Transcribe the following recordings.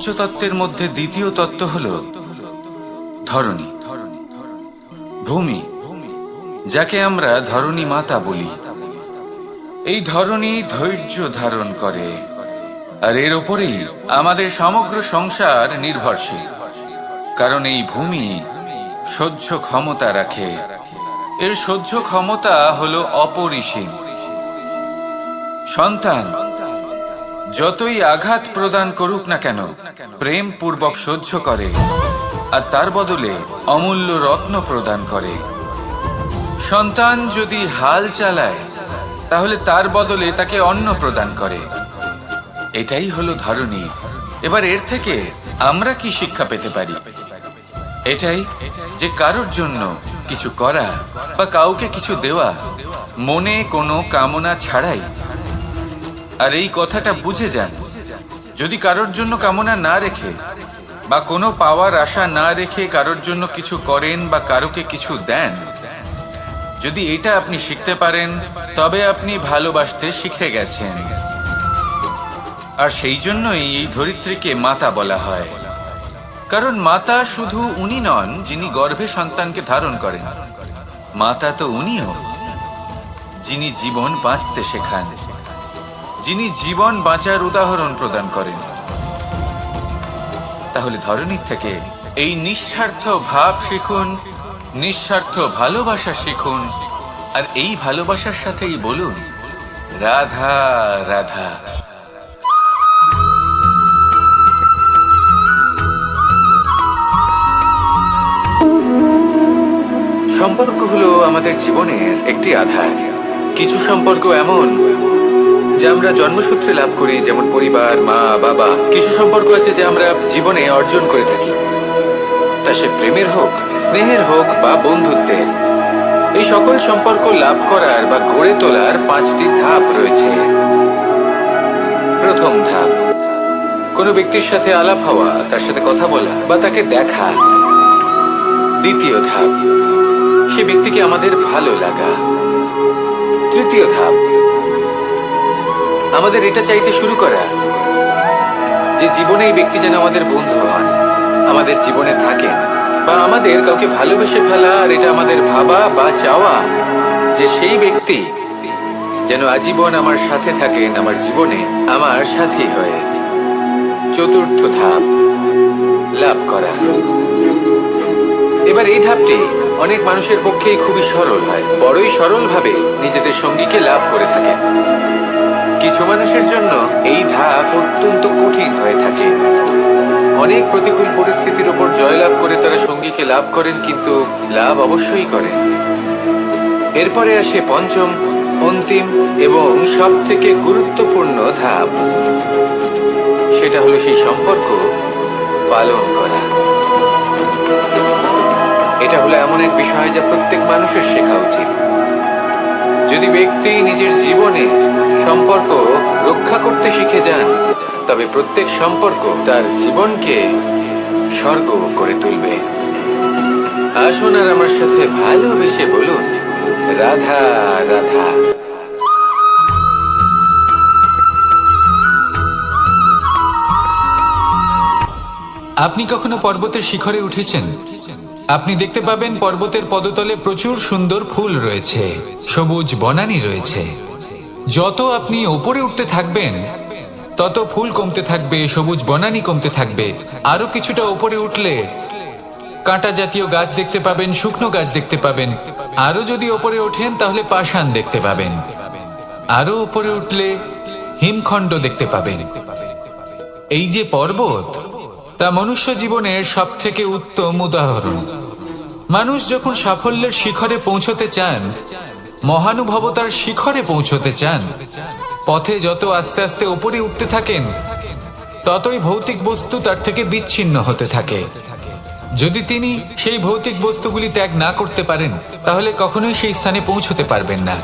পঞ্চতত্ত্বের মধ্যে দ্বিতীয় তত্ত্ব হল ধরণী, ভূমি, যাকে আমরা ধরণী মাতা বলি। এই ধরণী ধৈর্য ধারণ করে, আর এর ওপরেই আমাদের সমগ্র সংসার নির্ভরশীল। কারণ এই ভূমি সহ্য ক্ষমতা রাখে, এর সহ্য ক্ষমতা হলো অপরিসীম। সন্তান যতই আঘাত প্রদান করুক না কেন, প্রেম পূর্বক সহ্য করে, আর তার বদলে অমূল্য রত্ন প্রদান করে। সন্তান যদি হাল চালায়, তাহলে তার বদলে তাকে অন্ন প্রদান করে। এটাই হলো ধরণী। এবার এর থেকে আমরা কি শিক্ষা পেতে পারি? এটাই যে কারোর জন্য কিছু করা বা কাউকে কিছু দেওয়া মনে কোনো কামনা ছাড়াই। আর এই কথাটা বুঝে যান, যদি কারোর জন্য কামনা না রেখে বা কোনো পাওয়ার আশা না রেখে কারোর জন্য কিছু করেন বা কারোকে কিছু দেন, যদি এটা আপনি শিখতে পারেন, তবে আপনি ভালোবাসতে শিখে গেছেন। আর সেই জন্যই এই ধরিত্রীকে মাতা বলা হয়। কারণ মাতা শুধু উনি নন যিনি গর্ভে সন্তানকে ধারণ করেন, মাতা তো উনিও যিনি জীবন বাঁচতে শেখান, যিনি জীবন বাঁচার উদাহরণ প্রদান করেন। তাহলে ধরণীর থেকে এই নিঃস্বার্থ ভাব শিখুন, নিঃস্বার্থ ভালোবাসা শিখুন, আর এই ভালোবাসার সাথেই বলুন রাধা রাধা। সম্পর্ক হলো আমাদের জীবনের একটি আধার। কিছু সম্পর্ক এমন যে আমরা জন্মসূত্রে লাভ করি, যেমন পরিবার, মা, বাবা। কিছু সম্পর্ক আছে যে আমরা জীবনে অর্জন করে থাকি, তা সে প্রেমের হোক, স্নেহের হোক বা বন্ধুত্বের। এই সকল সম্পর্ক লাভ করার বা গড়ে তোলার 5টি ধাপ রয়েছে। প্রথম ধাপ, কোনো ব্যক্তির সাথে আলাপ হওয়া, তার সাথে কথা বলা বা তাকে দেখা। দ্বিতীয় ধাপ, সে ব্যক্তিকে আমাদের ভালো লাগা। তৃতীয় ধাপ, আমাদের এটা চাইতে শুরু করা যে জীবনে এই ব্যক্তি যেন আমাদের বন্ধু হন, আমাদের জীবনে থাকেন, বা আমাদের কাউকে ভালোবেসে ফেলা। আর এটা আমাদের ভাবা বা চাওয়া যে সেই ব্যক্তি যেন আজীবন আমার সাথে থাকেন, আমার জীবনে আমার সাথী হয়ে। চতুর্থ ধাপ, লাভ করা। এবার এই ধাপটি অনেক মানুষের পক্ষেই খুবই সরল হয়, বড়ই সরলভাবে নিজেদের সঙ্গীকে লাভ করে থাকে। কিছু মানুষের জন্য এই ধাপ অত্যন্ত কঠিন হয়ে থাকে। অনেক প্রতিকূল পরিস্থিতির উপর জয়লাভ করে তারা সঙ্গীকে লাভ করেন, কিন্তু লাভ অবশ্যই করেন। এরপরে আসে পঞ্চম, অন্তিম এবং সব থেকে গুরুত্বপূর্ণ ধাপ। সেটা হলো সেই সম্পর্ক পালন করা। এটা হলো এমন এক বিষয় যা প্রত্যেক মানুষের শেখা উচিত। যদি ব্যক্তি নিজের জীবনে সম্পর্ক রক্ষা করতে শিখে যান, তবে প্রত্যেক সম্পর্ক তার জীবনকে স্বর্গ করে তুলবে। আসুন আর আমার সাথে ভালোবেসে বলুন রাধা রাধা। আপনি কখনো পর্বতের শিখরে উঠেছেন? আপনি দেখতে পাবেন পর্বতের পদতলে প্রচুর সুন্দর ফুল রয়েছে, সবুজ বনানী রয়েছে। যত আপনি ওপরে উঠতে থাকবেন, তত ফুল কমতে থাকবে, সবুজ বনানী কমতে থাকবে। আরো কিছুটা ওপরে উঠলে কাঁটা জাতীয় গাছ দেখতে পাবেন, শুকনো গাছ দেখতে পাবেন। আরো যদি ওপরে ওঠেন তাহলে পাষাণ দেখতে পাবেন। আরো উপরে উঠলে হিমখণ্ড দেখতে পাবেন। এই যে পর্বত, তা মনুষ্য জীবনের সব থেকে উত্তম উদাহরণ। মানুষ যখন সাফল্যের শিখরে পৌঁছতে চান, মহানুভবতার শিখরে পৌঁছতে চান, পথে যত আস্তে আস্তে উপরে উঠতে থাকেন, ততই ভৌতিক বস্তু তার থেকে বিচ্ছিন্ন হতে থাকে। যদি তিনি সেই ভৌতিক বস্তুগুলি ত্যাগ না করতে পারেন, তাহলে কখনোই সেই স্থানে পৌঁছতে পারবেন না।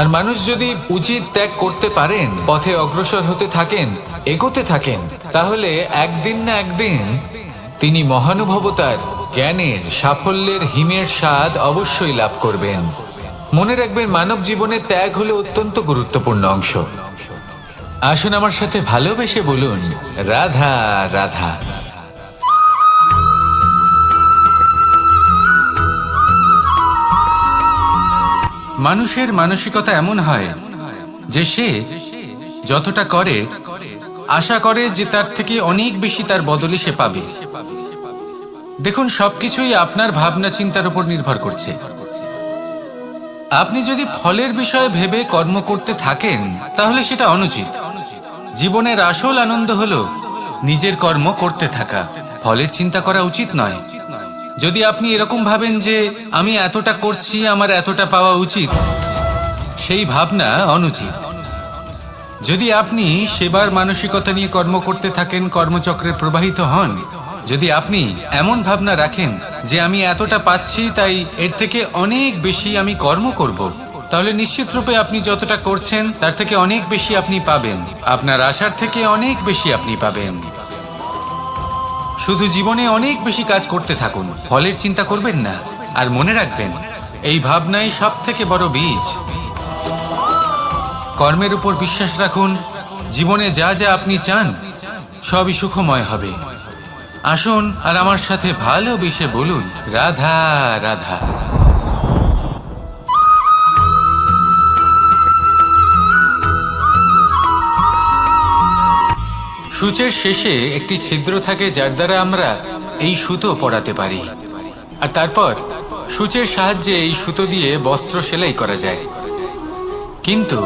আর মানুষ যদি উচিত ত্যাগ করতে পারেন, পথে অগ্রসর হতে থাকেন, এগোতে থাকেন, তাহলে একদিন না একদিন তিনি মহানুভবতার, জ্ঞানের, সাফল্যের হিমের স্বাদ অবশ্যই লাভ করবেন। মনে রাখবেন, মানব জীবনে ত্যাগ হলো অত্যন্ত গুরুত্বপূর্ণ অংশ। আসুন আমার সাথে ভালোবেসে বলুন, রাধা রাধা। মানুষের মানসিকতা এমন হয় যে সে যতটা করে আশা করে যে তার থেকে অনেক বেশি তার বদলে সে পাবে। দেখুন, সবকিছুই আপনার ভাবনা চিন্তার উপর নির্ভর করছে। আপনি যদি ফলের বিষয়ে ভেবে কর্ম করতে থাকেন তাহলে সেটা অনুচিত। জীবনের আসল আনন্দ হলো নিজের কর্ম করতে থাকা, ফলের চিন্তা করা উচিত নয়। যদি আপনি এরকম ভাবেন যে আমি এতটা করছি, আমার এতটা পাওয়া উচিত, সেই ভাবনা অনুচিত। যদি আপনি সেবার মানসিকতা নিয়ে কর্ম করতে থাকেন, কর্মচক্রে প্রবাহিত হন, যদি আপনি এমন ভাবনা রাখেন যে আমি এতটা পাচ্ছি তাই এর থেকে অনেক বেশি আমি কর্ম করব, তাহলে নিশ্চিত রূপে আপনি যতটা করছেন তার থেকে অনেক বেশি আপনি পাবেন। আপনার আশার থেকে অনেক বেশি আপনি পাবেন। শুধু জীবনে অনেক বেশি কাজ করতে থাকুন, ফলের চিন্তা করবেন না। আর মনে রাখবেন, এই ভাবনাই সব থেকে বড় বীজ। কর্মের উপর বিশ্বাস রাখুন। জীবনে যা যা আপনি চান সবই সুখময় হবে। আসুন আর আমার সাথে ভালোবেসে বলুন, রাধা রাধা। সূচের শেষে একটি ছিদ্র থাকে যার দ্বারা আমরা এই সুতো পরাতে পারি, আর তারপর সূচের সাহায্যে এই সুতো দিয়ে বস্ত্র সেলাই করা যায়। কিন্তু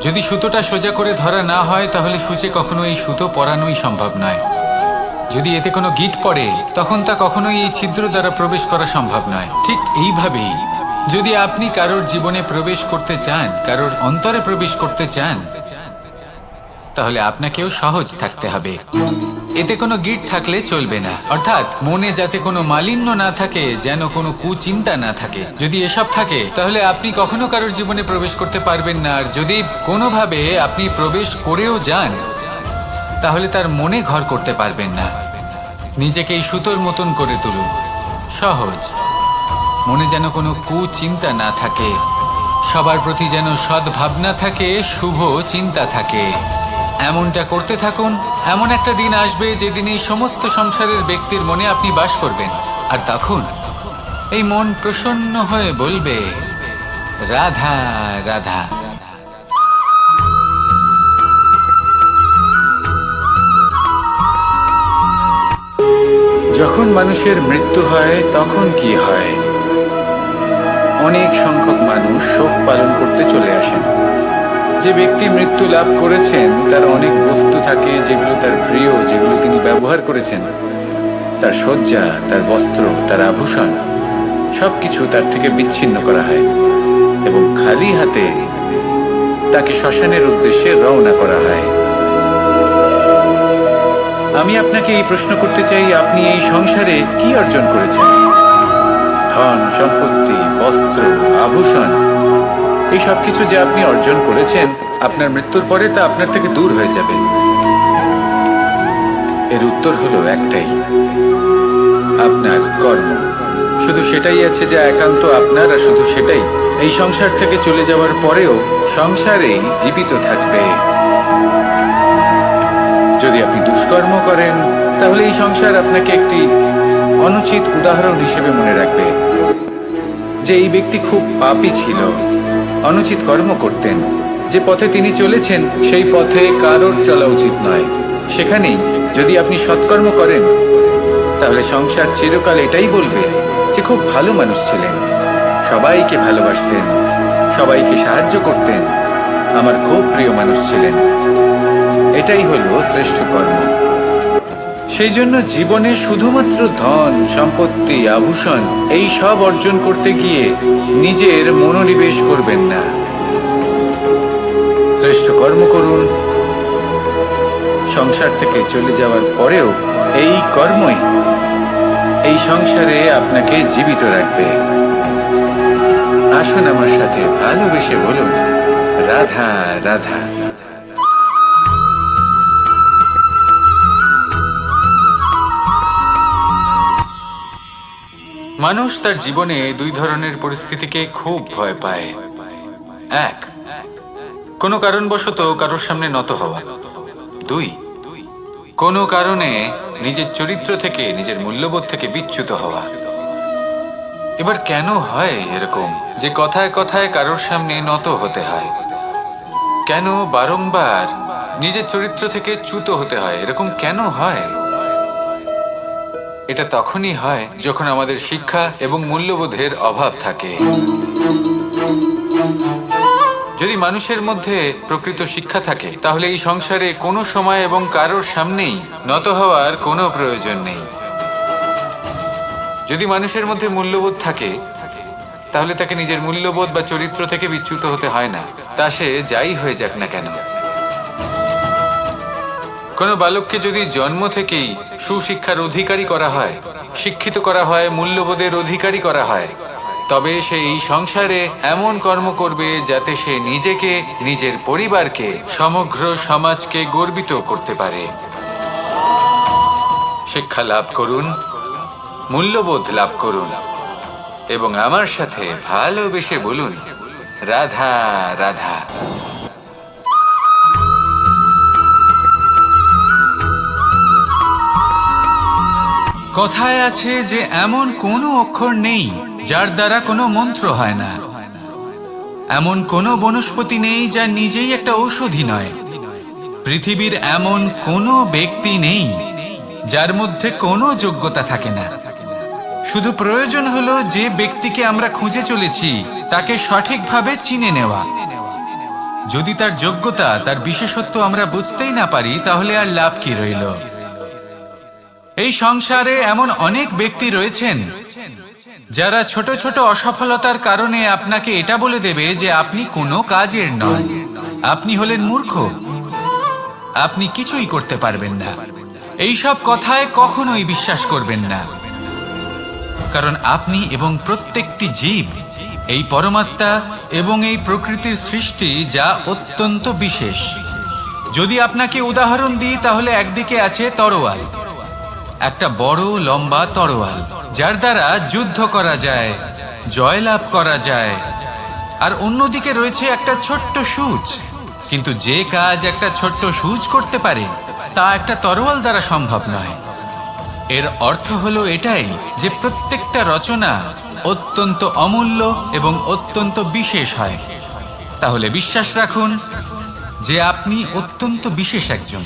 যদি সুতোটা সোজা করে ধরা না হয় তাহলে সূচে কখনো এই সুতো পরানোই সম্ভব নয়। যদি এতে কোনো গিঁট পড়ে তখন তা কখনোই এই ছিদ্র দ্বারা প্রবেশ করা সম্ভব নয়। ঠিক এইভাবেই যদি আপনি কারোর জীবনে প্রবেশ করতে চান, কারোর অন্তরে প্রবেশ করতে চান, তাহলে আপনাকেও সহজ থাকতে হবে। এতে কোনো গিঁট থাকলে চলবে না, অর্থাৎ মনে যাতে কোনো মালিন্য না থাকে, যেন কোনো কুচিন্তা না থাকে। যদি এসব থাকে তাহলে আপনি কখনো কারোর জীবনে প্রবেশ করতে পারবেন না। আর যদি কোনোভাবে আপনি প্রবেশ করেও যান তাহলে তার মনে ঘর করতে পারবেন না। নিজেকে এই সুতোর মতন করে তুলুন, সহজ। মনে যেন কোনো কুচিন্তা না থাকে, সবার প্রতি যেন সদ্ভাবনা থাকে, শুভ চিন্তা থাকে। এমনটা করতে থাকুন। এমন একটা দিন আসবে যেদিন এই সমস্ত সংসারের ব্যক্তির মনে আপনি বাস করবেন, আর তখন এই মন প্রসন্ন হয়ে বলবে, রাধা রাধা। যখন মানুষের মৃত্যু হয় তখন কি হয়? অনেক সংখ্যক মানুষ শোক পালন করতে চলে আসেন। যে ব্যক্তি মৃত্যু লাভ করেছেন তার অনেক বস্তু থাকে যেগুলো তার প্রিয়, যেগুলো তিনি ব্যবহার করেছেন। তার শয্যা, তার বস্ত্র, তার আভূষণ সবকিছু তার থেকে বিচ্ছিন্ন করা হয় এবং খালি হাতে তাকে শ্মশানের উদ্দেশ্যে রওনা করা হয়। আমি আপনাকে এই প্রশ্ন করতে চাই, আপনি এই সংসারে কি অর্জন করেছেন? ধন সম্পত্তি, বস্ত্র, আভূষণ, এই সব কিছু যে আপনি অর্জন করেছেন, আপনার মৃত্যুর পরে তা আপনার থেকে দূর হয়ে যাবে। এর উত্তর হলো একটাই, আপনার কর্ম। শুধু সেটাই আছে যা একান্ত আপনার, আর শুধু সেটাই এই সংসার থেকে চলে যাওয়ার পরেও সংসারেই জীবিত থাকবে। যদি আপনি দুষ্কর্ম করেন তাহলে এই সংসার আপনাকে একটি অনুচিত উদাহরণ হিসেবে মনে রাখবে যে এই ব্যক্তি খুব পাপী ছিল, অনুচিত কর্ম করতেন। যে পথে তিনি চলেছেন সেই পথে কারোর চলা উচিত নয়। সেখানেই যদি আপনি সৎকর্ম করেন তাহলে সংসার চিরকাল এটাই বলবে যে খুব ভালো মানুষ ছিলেন, সবাইকে ভালোবাসতেন, সবাইকে সাহায্য করতেন, আমার খুব প্রিয় মানুষ ছিলেন। এটাই হলো শ্রেষ্ঠ কর্ম। সেই জন্য জীবনে শুধুমাত্র ধন সম্পত্তি, আভূষণ এই সব অর্জন করতে গিয়ে নিজের মনোনিবেশ করবেন না। শ্রেষ্ঠ কর্ম করুন। সংসার থেকে চলে যাওয়ার পরেও এই কর্মই এই সংসারে আপনাকে জীবিত রাখবে। আসুন আমার সাথে ভালোবেসে বলুন, রাধা রাধা। মানুষ তার জীবনে দুই ধরনের পরিস্থিতিকে খুব ভয় পায়। এক, কোনো কারণবশত কারোর সামনে নত হওয়া। 2, কোনো কারণে নিজের চরিত্র থেকে, নিজের মূল্যবোধ থেকে বিচ্যুত হওয়া। এবার কেন হয় এরকম যে কথায় কথায় কারোর সামনে নত হতে হয়? কেন বারংবার নিজের চরিত্র থেকে চ্যুত হতে হয়? এরকম কেন হয়? এটা তখনই হয় যখন আমাদের শিক্ষা এবং মূল্যবোধের অভাব থাকে। যদি মানুষের মধ্যে প্রকৃত শিক্ষা থাকে তাহলে এই সংসারে কোনো সময় এবং কারোর সামনেই নত হওয়ার কোনো প্রয়োজন নেই। যদি মানুষের মধ্যে মূল্যবোধ থাকে তাহলে তাকে নিজের মূল্যবোধ বা চরিত্র থেকে বিচ্যুত হতে হয় না, তা সে যাই হয়ে যাক না কেন। কোনো বালককে যদি জন্ম থেকেই সুশিক্ষার অধিকারী করা হয়, শিক্ষিত করা হয়, মূল্যবোধের অধিকারী করা হয়, তবে সে এই সংসারে এমন কর্ম করবে যাতে সে নিজেকে, নিজের পরিবারকে, সমগ্র সমাজকে গর্বিত করতে পারে। শিক্ষা লাভ করুন, মূল্যবোধ লাভ করুন এবং আমার সাথে ভালোবেসে বলুন, রাধা রাধা। কথায় আছে যে এমন কোনো অক্ষর নেই যার দ্বারা কোনো মন্ত্র হয় না, এমন কোনো বনস্পতি নেই যা নিজেই একটা ঔষধি নয়, পৃথিবীর এমন কোনো ব্যক্তি নেই যার মধ্যে কোনো যোগ্যতা থাকে না। শুধু প্রয়োজন হলো যে ব্যক্তিকে আমরা খুঁজে চলেছি তাকে সঠিকভাবে চিনে নেওয়া। যদি তার যোগ্যতা, তার বিশেষত্ব আমরা বুঝতেই না পারি তাহলে আর লাভ কি রইল? এই সংসারে এমন অনেক ব্যক্তি রয়েছেন যারা ছোট ছোট অসফলতার কারণে আপনাকে এটা বলে দেবে যে আপনি কোনো কাজের নন, আপনি হলেন মূর্খ, আপনি কিছুই করতে পারবেন না। এইসব কথায় কখনোই বিশ্বাস করবেন না, কারণ আপনি এবং প্রত্যেকটি জীব এই পরমাত্মা এবং এই প্রকৃতির সৃষ্টি, যা অত্যন্ত বিশেষ। যদি আপনাকে উদাহরণ দিই তাহলে একদিকে আছে তরোয়াল, একটা বড় লম্বা তরোয়াল যার দ্বারা যুদ্ধ করা যায়, জয়লাভ করা যায়, আর অন্যদিকে রয়েছে একটা ছোট্ট সূচ। কিন্তু যে কাজ একটা ছোট্ট সূচ করতে পারে তা একটা তরোয়াল দ্বারা সম্ভব নয়। এর অর্থ হলো এটাই যে প্রত্যেকটা রচনা অত্যন্ত অমূল্য এবং অত্যন্ত বিশেষ হয়। তাহলে বিশ্বাস রাখুন যে আপনি অত্যন্ত বিশেষ একজন,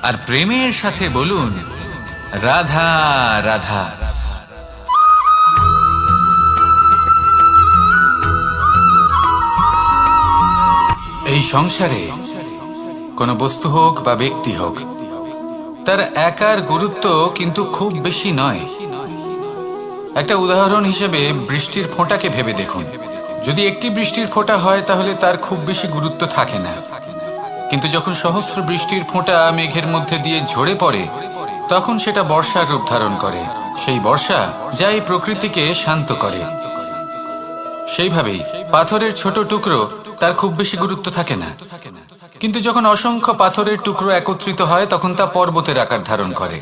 আর প্রেমের সাথে বলুন, রাধা রাধা। এই সংসারে কোনো বস্তু হোক বা ব্যক্তি হোক, তার একার গুরুত্ব কিন্তু খুব বেশি নয়। একটা উদাহরণ হিসেবে বৃষ্টির ফোঁটাকে ভেবে দেখুন। যদি একটি বৃষ্টির ফোঁটা হয় তাহলে তার খুব বেশি গুরুত্ব থাকে না, কিন্তু যখন সহস্র বৃষ্টির ফোঁটা মেঘের মধ্যে দিয়ে ঝরে পড়ে তখন সেটা বর্ষার রূপ ধারণ করে। সেই বর্ষা যা এই প্রকৃতিকে শান্ত করে। সেইভাবেই পাথরের ছোট টুকরো, তার খুব বেশি গুরুত্ব থাকে না, কিন্তু যখন অসংখ্য পাথরের টুকরো একত্রিত হয় তখন তা পর্বতের আকার ধারণ করে।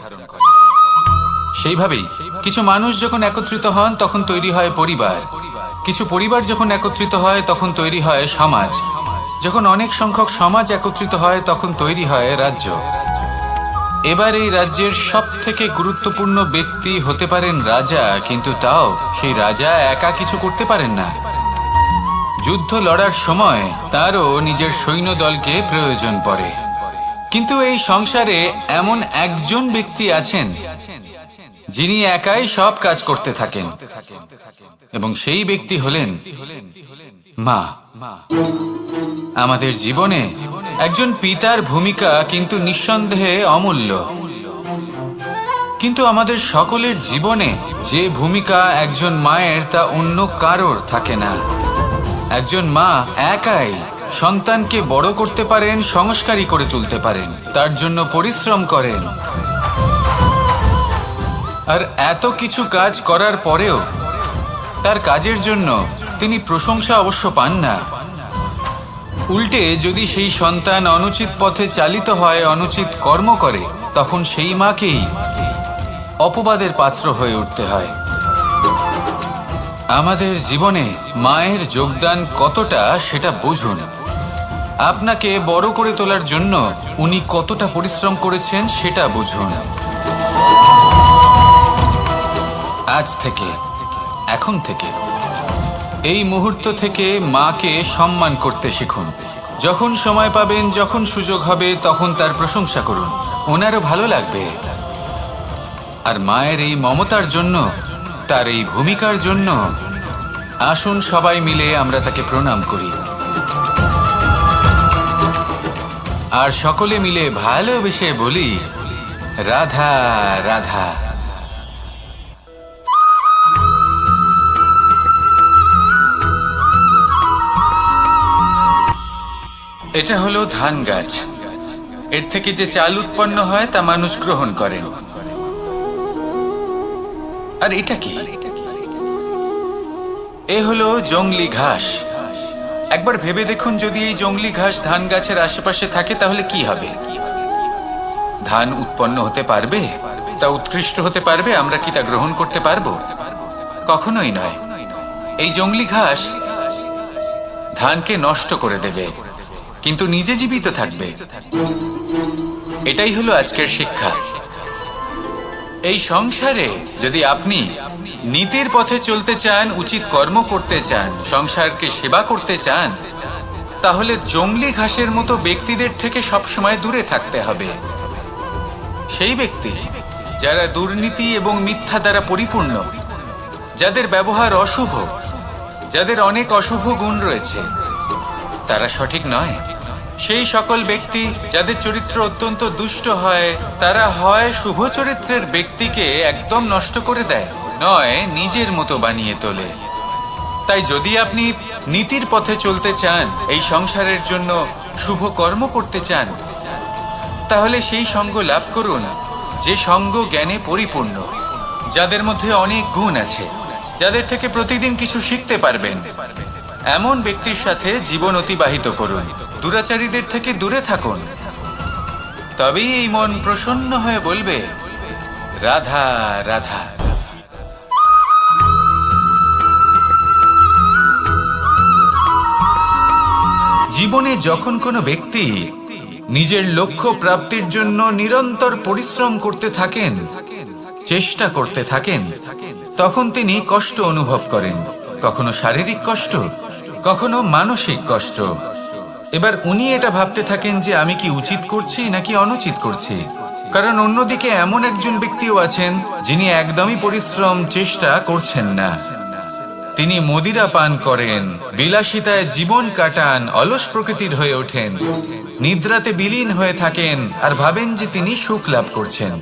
সেইভাবেই কিছু মানুষ যখন একত্রিত হন তখন তৈরি হয় পরিবার, কিছু পরিবার যখন একত্রিত হয় তখন তৈরি হয় সমাজ, যখন অনেক সংখ্যক সমাজ একত্রিত হয় তখন তৈরি হয় রাজ্য। এবার এই রাজ্যের সব থেকে গুরুত্বপূর্ণ ব্যক্তি হতে পারেন রাজা, কিন্তু তাও সেই রাজা একা কিছু করতে পারেন না। যুদ্ধ লড়ার সময় তারও নিজের সৈন্যদলকে প্রয়োজন পড়ে। কিন্তু এই সংসারে এমন একজন ব্যক্তি আছেন যিনি একাই সব কাজ করতে থাকেন, এবং সেই ব্যক্তি হলেন মা। আমাদের জীবনে একজন পিতার ভূমিকা কিন্তু নিঃসন্দেহে অমূল্য, কিন্তু আমাদের সকলের জীবনে যে ভূমিকা একজন মায়ের তা অন্য কারোর থাকে না। একজন মা একাই সন্তানকে বড় করতে পারেন, সংস্কারী করে তুলতে পারেন, তার জন্য পরিশ্রম করেন, আর এত কিছু কাজ করার পরেও তার কাজের জন্য তিনি প্রশংসা অবশ্য পান না। উল্টে যদি সেই সন্তান অনুচিত পথে চালিত হয়, অনুচিত কর্ম করে, তখন সেই মাকেই অপবাদের পাত্র হয়ে উঠতে হয়। আমাদের জীবনে মায়ের যোগদান কতটা সেটা বুঝুন। আপনাকে বড় করে তোলার জন্য উনি কতটা পরিশ্রম করেছেন সেটা বুঝুন। আজ থেকে, এখন থেকে, এই মুহূর্ত থেকে মাকে সম্মান করতে শিখুন। যখন সময় পাবেন, যখন সুযোগ হবে, তখন তার প্রশংসা করুন। ওনারও ভালো লাগবে। আর মায়ের এই মমতার জন্য, তার এই ভূমিকার জন্য আসুন সবাই মিলে আমরা তাকে প্রণাম করি। আর সকলে মিলে ভালোবেসে বলি, রাধা রাধা। এটা হলো ধান গাছ। এর থেকে যে চাল উৎপন্ন হয় তা মানুষ গ্রহণ করেন। আর এটা কি? এ হলো জংলি ঘাস। একবার ভেবে দেখুন, যদি এই জংলি ঘাস ধান গাছের আশেপাশে থাকে তাহলে কি হবে? ধান উৎপন্ন হতে পারবে? তা উৎকৃষ্ট হতে পারবে? আমরা কি তা গ্রহণ করতে পারবো? কখনোই নয়। এই জংলি ঘাস ধানকে নষ্ট করে দেবে, কিন্তু নিজে জীবিত থাকবে। এটাই হলো আজকের শিক্ষা। এই সংসারে যদি আপনি নীতির পথে চলতে চান, উচিত কর্ম করতে চান, সংসারকে সেবা করতে চান, তাহলে জংলি ঘাসের মতো ব্যক্তিদের থেকে সবসময় দূরে থাকতে হবে। সেই ব্যক্তি যারা দুর্নীতি এবং মিথ্যা দ্বারা পরিপূর্ণ, যাদের ব্যবহার অশুভ, যাদের অনেক অশুভ গুণ রয়েছে, তারা সঠিক নয়। সেই সকল ব্যক্তি যাদের চরিত্র অত্যন্ত দুষ্ট হয়, তারা হয় শুভ চরিত্রের ব্যক্তিকে একদম নষ্ট করে দেয়, নয় নিজের মতো বানিয়ে তোলে। তাই যদি আপনি নীতির পথে চলতে চান, এই সংসারের জন্য শুভ কর্ম করতে চান, তাহলে সেই সঙ্গ লাভ করুন যে সঙ্গ জ্ঞানে পরিপূর্ণ, যাদের মধ্যে অনেক গুণ আছে, যাদের থেকে প্রতিদিন কিছু শিখতে পারবেন। এমন ব্যক্তির সাথে জীবন অতিবাহিত করুন। দুরাচারীদের থেকে দূরে থাকুন। তবেই এই মন প্রসন্ন হয়ে বলবে, রাধা রাধা। জীবনে যখন কোনো ব্যক্তি নিজের লক্ষ্য প্রাপ্তির জন্য নিরন্তর পরিশ্রম করতে থাকেন, চেষ্টা করতে থাকেন, তখন তিনি কষ্ট অনুভব করেন। কখনো শারীরিক কষ্ট, কখনো মানসিক কষ্ট। এবার উনি এটা ভাবতে থাকেন যে আমি কি উচিত করছি নাকি অনুচিত করছি। কারণ অন্যদিকে এমন একজন ব্যক্তিও আছেন যিনি একদমই পরিশ্রম, চেষ্টা করছেন না। তিনি মদিরা পান করেন, বিলাসিতায় জীবন কাটান, অলস প্রকৃতির হয়ে ওঠেন, নিদ্রাতে বিলীন হয়ে থাকেন আর ভাবেন যে তিনি সুখ লাভ করছেন।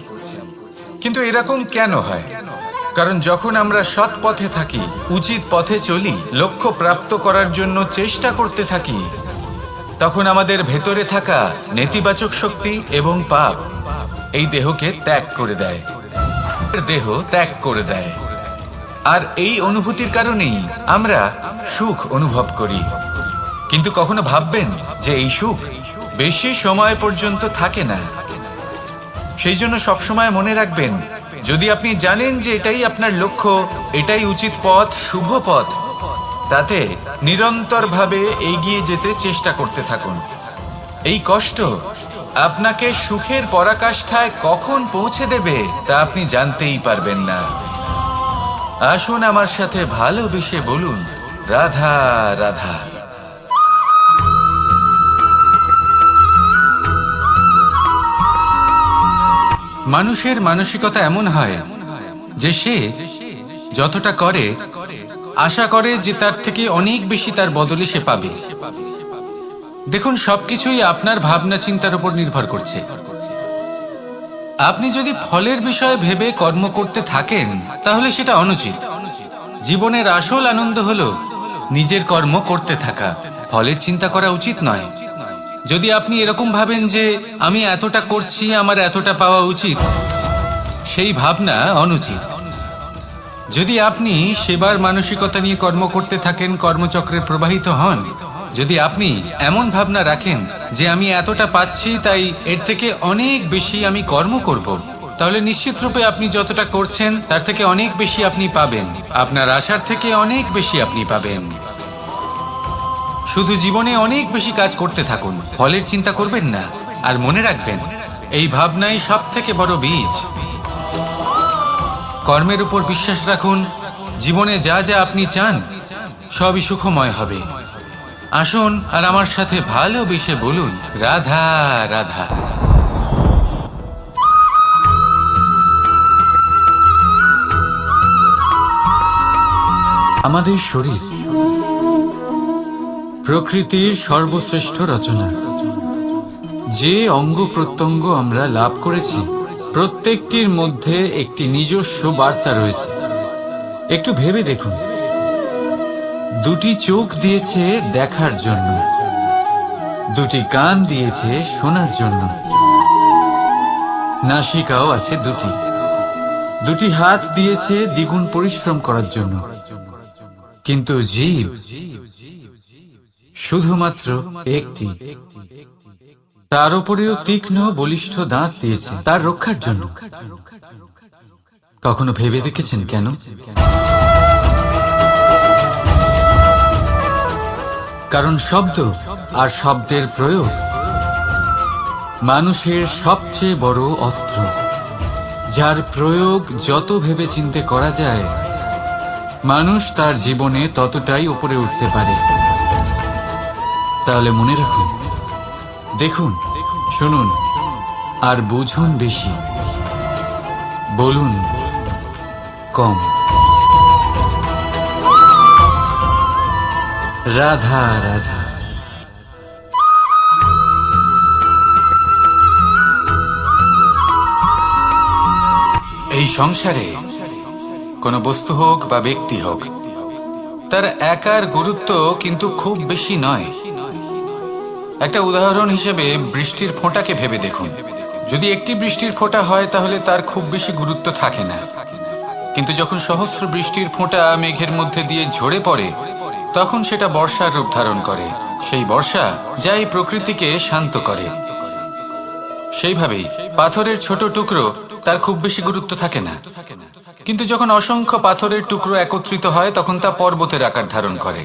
কিন্তু এরকম কেন হয়? কারণ যখন আমরা সৎ পথে থাকি, উচিত পথে চলি, লক্ষ্য প্রাপ্ত করার জন্য চেষ্টা করতে থাকি, তখন আমাদের ভেতরে থাকা নেতিবাচক শক্তি এবং পাপ এই দেহকে ত্যাগ করে দেয়, দেহ ত্যাগ করে দেয়। আর এই অনুভূতির কারণেই আমরা সুখ অনুভব করি। কিন্তু কখনো ভাববেন যে এই সুখ বেশি সময় পর্যন্ত থাকে না। সেই জন্য সবসময় মনে রাখবেন, যদি আপনি জানেন যে এটাই আপনার লক্ষ্য, এটাই উচিত পথ, শুভ পথ, তাতে নিরন্তরভাবে এগিয়ে যেতে চেষ্টা করতে থাকুন। এই কষ্ট আপনাকে সুখের পরাকাষ্ঠায় কখন পৌঁছে দেবে তা আপনি জানতেই পারবেন না। আসুন আমার সাথে ভালোবেসে বলুন, রাধা রাধা। মানুষের মানসিকতা এমন হয় যে সে যতটা করে আশা করে যে তার থেকে অনেক বেশি তার বদলে সে পাবে। দেখুন, সবকিছুই আপনার ভাবনা চিন্তার উপর নির্ভর করছে। আপনি যদি ফলের বিষয়ে ভেবে কর্ম করতে থাকেন তাহলে সেটা অনুচিত। জীবনের আসল আনন্দ হলো নিজের কর্ম করতে থাকা, ফলের চিন্তা করা উচিত নয়। যদি আপনি এরকম ভাবেন যে আমি এতটা করছি, আমার এতটা পাওয়া উচিত, সেই ভাবনা অনুচিত। যদি আপনি সেবার মানসিকতা নিয়ে কর্ম করতে থাকেন, কর্মচক্রে প্রবাহিত হন, যদি আপনি এমন ভাবনা রাখেন যে আমি এতটা পাচ্ছি তাই এর থেকে অনেক বেশি আমি কর্ম করব, তাহলে নিশ্চিত রূপে আপনি যতটা করছেন তার থেকে অনেক বেশি আপনি পাবেন। আপনার আশার থেকে অনেক বেশি আপনি পাবেন। শুধু জীবনে অনেক বেশি কাজ করতে থাকুন, ফলের চিন্তা করবেন না। আর মনে রাখবেন, এই ভাবনাই সব থেকে বড় বীজ। কর্মের উপর বিশ্বাস রাখুন, জীবনে যা যা আপনি চান সবই সুখময় হবে। আসুন আর আমার সাথে ভালোবেসে বলুন, রাধা রাধা। আমাদের শরীর প্রকৃতির সর্বশ্রেষ্ঠ রচনা। যে অঙ্গ প্রত্যঙ্গ আমরা লাভ করেছি, প্রত্যেকটির মধ্যে একটি নিজস্ব বার্তা রয়েছে। একটু ভেবে দেখুন, দুটি চোখ দিয়েছে দেখার জন্য, দুটি কান দিয়েছে শোনার জন্য, নাসিকাও আছে দুটি, দুটি হাত দিয়েছে দ্বিগুণ পরিশ্রম করার জন্য। কিন্তু জীব শুধুমাত্র একটি। তার উপরেও তীক্ষ্ণ বলিষ্ঠ দাঁত দিয়েছে তার রক্ষার জন্য। কখনো ভেবে দেখেছেন কেন? কারণ শব্দ আর শব্দের প্রয়োগ মানুষের সবচেয়ে বড় অস্ত্র, যার প্রয়োগ যত ভেবেচিন্তে করা যায়, মানুষ তার জীবনে ততটাই উপরে উঠতে পারে। তাহলে মনে রাখুন, দেখুন, শুনুন আর বুঝুন বেশি, বলুন কম। রাধা রাধা। এই সংসারে কোনো বস্তু হোক বা ব্যক্তি হোক, তার একার গুরুত্ব কিন্তু খুব বেশি নয়। একটা উদাহরণ হিসেবে বৃষ্টির ফোঁটাকে ভেবে দেখুন। যদি একটি বৃষ্টির ফোঁটা হয় তাহলে তার খুব বেশি গুরুত্ব থাকে না, কিন্তু যখন সহস্র বৃষ্টির ফোঁটা মেঘের মধ্যে দিয়ে ঝরে পড়ে, তখন সেটা বর্ষার রূপ ধারণ করে। সেই বর্ষা যা এই প্রকৃতিকে শান্ত করে। সেইভাবেই পাথরের ছোট টুকরো, তার খুব বেশি গুরুত্ব থাকে না, কিন্তু যখন অসংখ্য পাথরের টুকরো একত্রিত হয় তখন তা পর্বতের আকার ধারণ করে।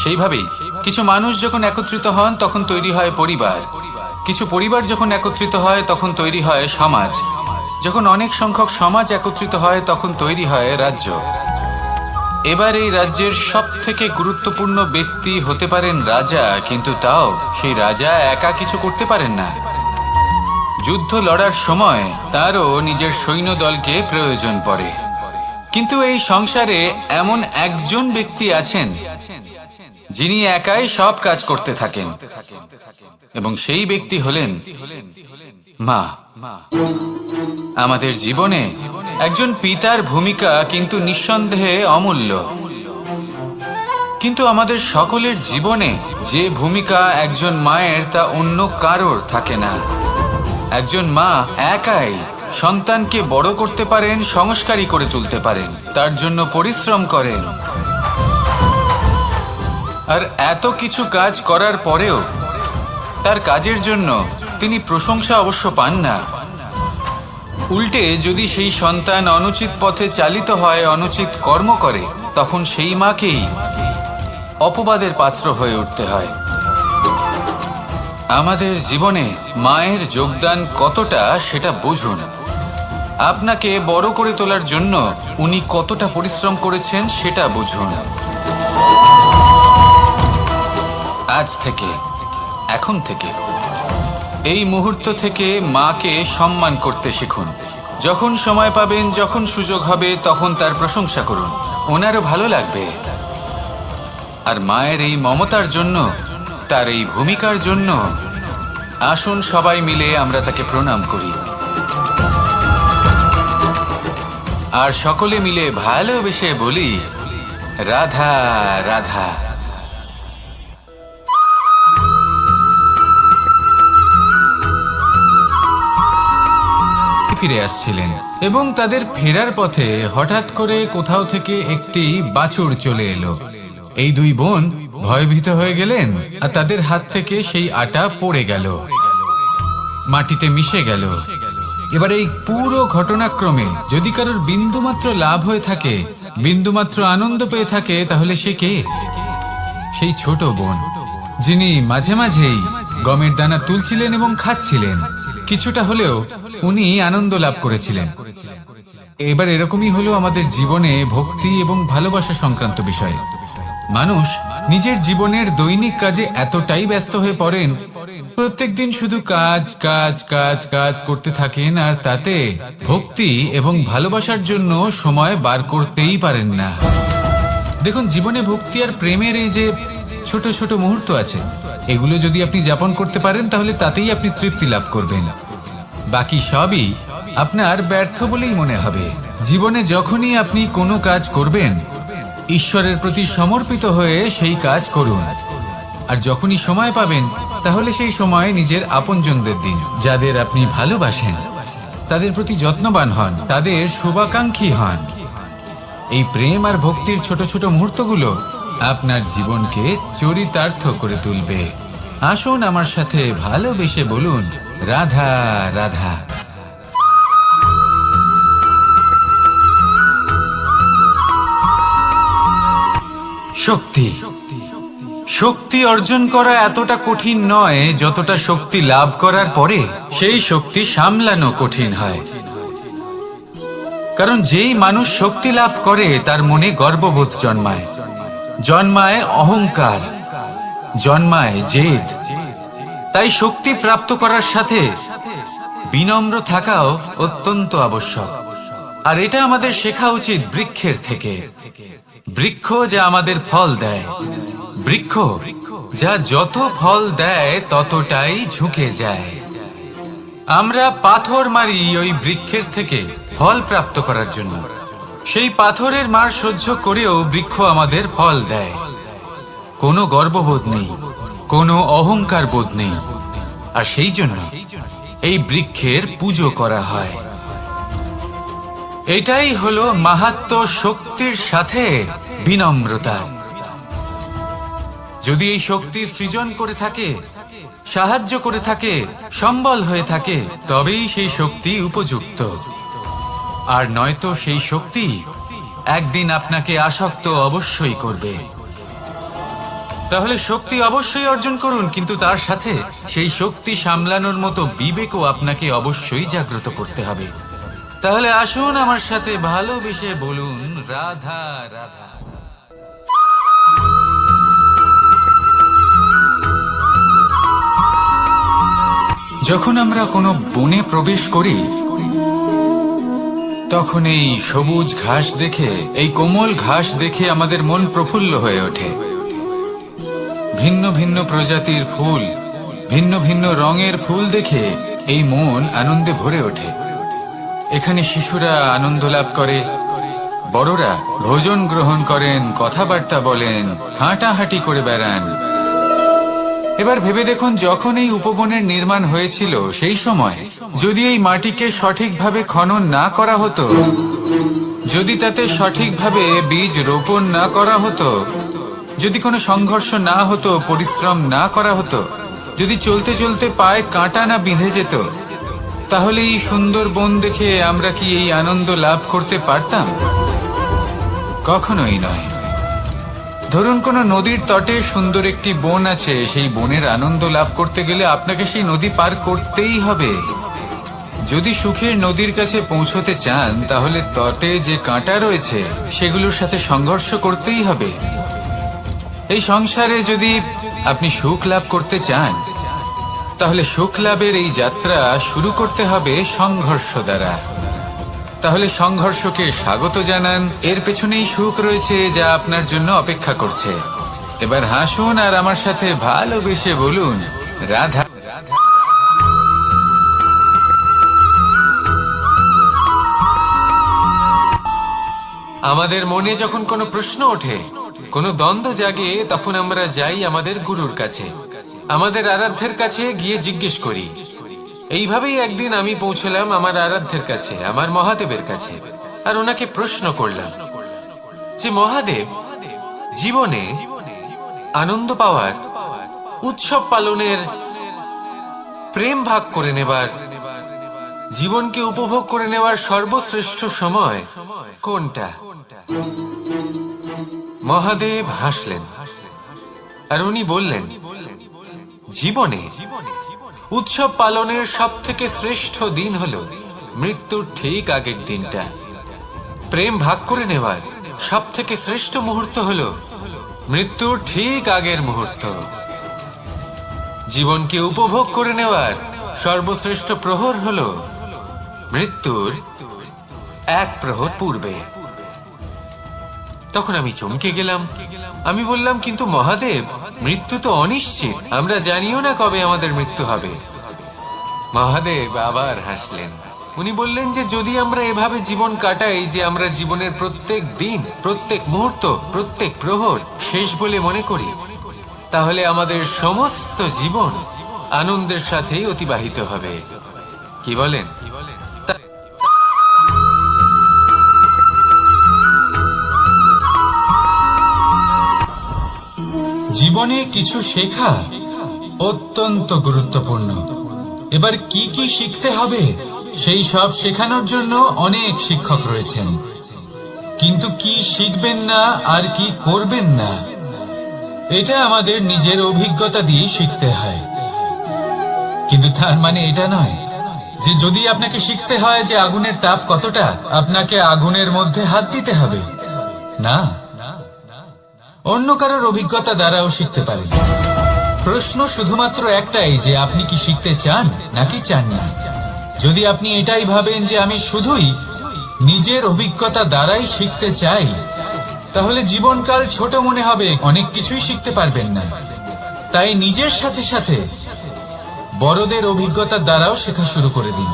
সেইভাবেই কিছু মানুষ যখন একত্রিত হন তখন তৈরি হয় পরিবার, কিছু পরিবার যখন একত্রিত হয় তখন তৈরি হয় সমাজ, যখন অনেক সংখ্যক সমাজ একত্রিত হয় তখন তৈরি হয় রাজ্য। এবার এই রাজ্যের সব থেকে গুরুত্বপূর্ণ ব্যক্তি হতে পারেন রাজা, কিন্তু তাও সেই রাজা একা কিছু করতে পারেন না। যুদ্ধ লড়ার সময় তারও নিজের সৈন্যদলকে প্রয়োজন পড়ে। কিন্তু এই সংসারে এমন একজন ব্যক্তি আছেন যিনি একাই সব কাজ করতে থাকেন, এবং সেই ব্যক্তি হলেন মা। আমাদের জীবনে একজন পিতার ভূমিকা কিন্তু নিঃসন্দেহে অমূল্য, কিন্তু আমাদের সকলের জীবনে যে ভূমিকা একজন মায়ের তা অন্য কারোর থাকে না। একজন মা একাই সন্তানকে বড় করতে পারেন, সংস্কারী করে তুলতে পারেন, তার জন্য পরিশ্রম করেন। আর এত কিছু কাজ করার পরেও তার কাজের জন্য তিনি প্রশংসা অবশ্য পান না। উল্টে যদি সেই সন্তান অনুচিত পথে চালিত হয়, অনুচিত কর্ম করে, তখন সেই মাকেই অপবাদের পাত্র হয়ে উঠতে হয়। আমাদের জীবনে মায়ের যোগদান কতটা সেটা বুঝুন। আপনাকে বড় করে তোলার জন্য উনি কতটা পরিশ্রম করেছেন সেটা বুঝুন। আজ থেকে, এখন থেকে, এই মুহূর্ত থেকে মাকে সম্মান করতে শিখুন। যখন সময় পাবেন, যখন সুযোগ হবে, তখন তার প্রশংসা করুন, ওনারও ভালো লাগবে। আর মায়ের এই মমতার জন্য, তার এই ভূমিকার জন্য আসুন সবাই মিলে আমরা তাকে প্রণাম করি, আর সকলে মিলে ভালোবেসে বলি, রাধা রাধা। ফিরে আসছিলেন এবং তাদের ফেরার পথে হঠাৎ করে কোথাও থেকে একটি বাছুর চলে এলো। এই দুই বোন ভয়ভীত হয়ে গেলেন, আর তাদের হাত থেকে সেই আটা পড়ে গেল, মাটিতে মিশে গেল। এবার এই পুরো ঘটনাক্রমে যদি কারোর বিন্দুমাত্র লাভ হয়ে থাকে, বিন্দুমাত্র আনন্দ পেয়ে থাকে, তাহলে সে কে? সেই ছোট বোন, যিনি মাঝে মাঝেই গমের দানা তুলছিলেন এবং খাচ্ছিলেন। কিছুটা হলেও উনি আনন্দ লাভ করেছিলেন। এবার এরকমই হলো আমাদের জীবনে ভক্তি এবং ভালোবাসা সংক্রান্ত বিষয়। মানুষ নিজের জীবনের দৈনিক কাজে এতটাই ব্যস্ত হয়ে পড়েন, প্রত্যেকদিন শুধু কাজ কাজ কাজ কাজ করতে থাকেন, আর তাতে ভক্তি এবং ভালোবাসার জন্য সময় বার করতেই পারেন না। দেখুন, জীবনে ভক্তি আর প্রেমের এই যে ছোট ছোট মুহূর্ত আছে, এগুলো যদি আপনি যাপন করতে পারেন তাহলে তাতেই আপনি তৃপ্তি লাভ করবেন। বাকি সবই আপনার ব্যর্থ বলেই মনে হবে। জীবনে যখনই আপনি কোনো কাজ করবেন, ঈশ্বরের প্রতি সমর্পিত হয়ে সেই কাজ করুন। আর যখনই সময় পাবেন, তাহলে সেই সময় নিজের আপনজনদের দিন। যাদের আপনি ভালোবাসেন তাদের প্রতি যত্নবান হন, তাদের শুভাকাঙ্ক্ষী হন। এই প্রেম আর ভক্তির ছোট ছোট মুহূর্তগুলো আপনার জীবনকে চরিতার্থ করে তুলবে। আসুন আমার সাথে ভালোবেসে বলুন, রাধা রাধা। শক্তি শক্তি অর্জন করা এতটা কঠিন নয় যতটা শক্তি লাভ করার পরে সেই শক্তি সামলানো কঠিন হয়। কারণ যেই মানুষ শক্তি লাভ করে তার মনে গর্ববোধ জন্মায়, জন্মায় অহংকার, জন্মায় জেদ। তাই শক্তি প্রাপ্ত করার সাথে বিনম্র থাকাও অত্যন্ত আবশ্যক। আর এটা আমাদের শেখা উচিত বৃক্ষের থেকে। বৃক্ষ যা আমাদের ফল দেয়, বৃক্ষ যা যত ফল দেয় ততটাই ঝুঁকে যায়। আমরা পাথর মারি ওই বৃক্ষের থেকে ফল প্রাপ্ত করার জন্য। সেই পাথরের মার সহ্য করেও বৃক্ষ আমাদের ফল দেয়। কোনো গর্ববোধ নেই, কোনো অহংকার বোধ নেই। আর সেই জন্য এই বৃক্ষের পুজো করা হয়। এটাই হলো মাহাত্ম্য শক্তির সাথে বিনম্রতা। যদি এই শক্তি সৃজন করে থাকে, সাহায্য করে থাকে, সম্বল হয়ে থাকে, তবেই সেই শক্তি উপযুক্ত। আর নয়তো সেই শক্তি একদিন আপনাকে আসক্ত অবশ্যই করবে। তাহলে শক্তি অবশ্যই অর্জন করুন, কিন্তু তার সাথে সেই শক্তি সামলানোর মতো বিবেকও আপনাকে অবশ্যই জাগ্রত করতে হবে। তাহলে আসুন আমার সাথে ভালোবেসে বলুন, রাধা রাধা। যখন আমরা কোনো বনে প্রবেশ করি, তখন এই সবুজ ঘাস দেখে, এই কোমল ঘাস দেখে আমাদের মন প্রফুল্ল হয়ে ওঠে। ভিন্ন ভিন্ন প্রজাতির ফুল, ভিন্ন ভিন্ন রঙের ফুল দেখে এই মন আনন্দে ভরে ওঠে। এখানে শিশুরা আনন্দ লাভ করে, বড়রা ভোজন গ্রহণ করেন, কথাবার্তা বলেন, হাঁটাহাঁটি করে বেড়ান। এবার ভেবে দেখুন, যখন এই উপবনের নির্মাণ হয়েছিল সেই সময় যদি এই মাটিকে সঠিকভাবে খনন না করা হতো, যদি তাতে সঠিকভাবে বীজ রোপণ না করা হতো, যদি কোনো সংঘর্ষ না হতো, পরিশ্রম না করা হতো, যদি চলতে চলতে পায়ে কাঁটা না বিঁধে যেত, তাহলে এই সুন্দর বন দেখে আমরা কি এই আনন্দ লাভ করতে পারতাম? কখনোই নয়। ধরুন কোনো নদীর তটে সুন্দর একটি বন আছে, সেই বনের আনন্দ লাভ করতে গেলে আপনাকে সেই নদী পার করতেই হবে। যদি সুখের নদীর কাছে পৌঁছতে চান, তাহলে তটে যে কাঁটা রয়েছে সেগুলোর সাথে সংঘর্ষ করতেই হবে। এই সংসারে যদি আপনি সুখ লাভ করতে চান, তাহলে সুখ লাভের এই যাত্রা শুরু করতে হবে সংঘর্ষ দ্বারা। তাহলে সংঘর্ষকে স্বাগত জানান, এর পেছনেই সুখ রয়েছে যা আপনার জন্য অপেক্ষা করছে। এবার হাসুন আর আমার সাথে ভালোবেসে বলুন, রাধা রাধা। আমাদের মনে যখন কোনো প্রশ্ন ওঠে, কোনো দ্বন্দ্ব জাগে, তখন আমরা যাই আমাদের গুরুর কাছে, আমাদের আরাধ্যের কাছে গিয়ে জিজ্ঞেস করি। এইভাবেই একদিন আমি পৌঁছলাম আমার আরাধ্যের কাছে, আমার মহাদেবের কাছে, আর ওনাকে প্রশ্ন করলাম যে মহাদেব, জীবনে আনন্দ পাওয়ার, উৎসব পালনের, প্রেম ভাগ করে নেবার, জীবনকে উপভোগ করে নেওয়ার সর্বশ্রেষ্ঠ সময় কোনটা? মহাদেব হাসলেন আর উনি বললেন, জীবনে উৎসব পালনের সব থেকে শ্রেষ্ঠ দিন হলো মৃত্যুর ঠিক আগের দিনটা। প্রেম ভাগ করে নেওয়ার সব থেকে শ্রেষ্ঠ মুহূর্ত হলো মৃত্যুর ঠিক আগের মুহূর্ত। জীবনকে উপভোগ করে নেওয়ার সর্বশ্রেষ্ঠ প্রহর হলো মৃত্যুর এক প্রহর পূর্বে। তখন আমি চমকে গেলাম। আমি বললাম, কিন্তু মহাদেব, মৃত্যু তো অনিশ্চিত, আমরা জানিও না কবে আমাদের মৃত্যু হবে। মহাদেব আবার হাসলেন। উনি বললেন যে যদি আমরা এভাবে জীবন কাটাই যে আমরা জীবনের প্রত্যেক দিন, প্রত্যেক মুহূর্ত, প্রত্যেক প্রহর শেষ বলে মনে করি, তাহলে আমাদের সমস্ত জীবন আনন্দের সাথেই অতিবাহিত হবে। কি বলেন? জীবনে কিছু শেখা অত্যন্ত গুরুত্বপূর্ণ। এবার কি কি শিখতে হবে সেই সব শেখানোর জন্য অনেক শিক্ষক রয়েছেন, কিন্তু কি শিখবেন না আর কি করবেন না এটা আমাদের নিজের অভিজ্ঞতা দিয়ে শিখতে হয়। কিন্তু তার মানে এটা নয় যে যদি আপনাকে শিখতে হয় যে আগুনের তাপ কতটা, আপনাকে আগুনের মধ্যে হাত দিতে হবে। না, অন্য কারোর অভিজ্ঞতা দ্বারাও শিখতে পারেন। প্রশ্ন শুধুমাত্র একটাই যে আপনি কি শিখতে চান নাকি চান না। যদি আপনি এটাই ভাবেন যে আমি শুধুই নিজের অভিজ্ঞতা দ্বারাই শিখতে চাই, তাহলে জীবনকাল ছোট মনে হবে, অনেক কিছুই শিখতে পারবেন না। তাই নিজের সাথে সাথে বড়দের অভিজ্ঞতার দ্বারাও শেখা শুরু করে দিন।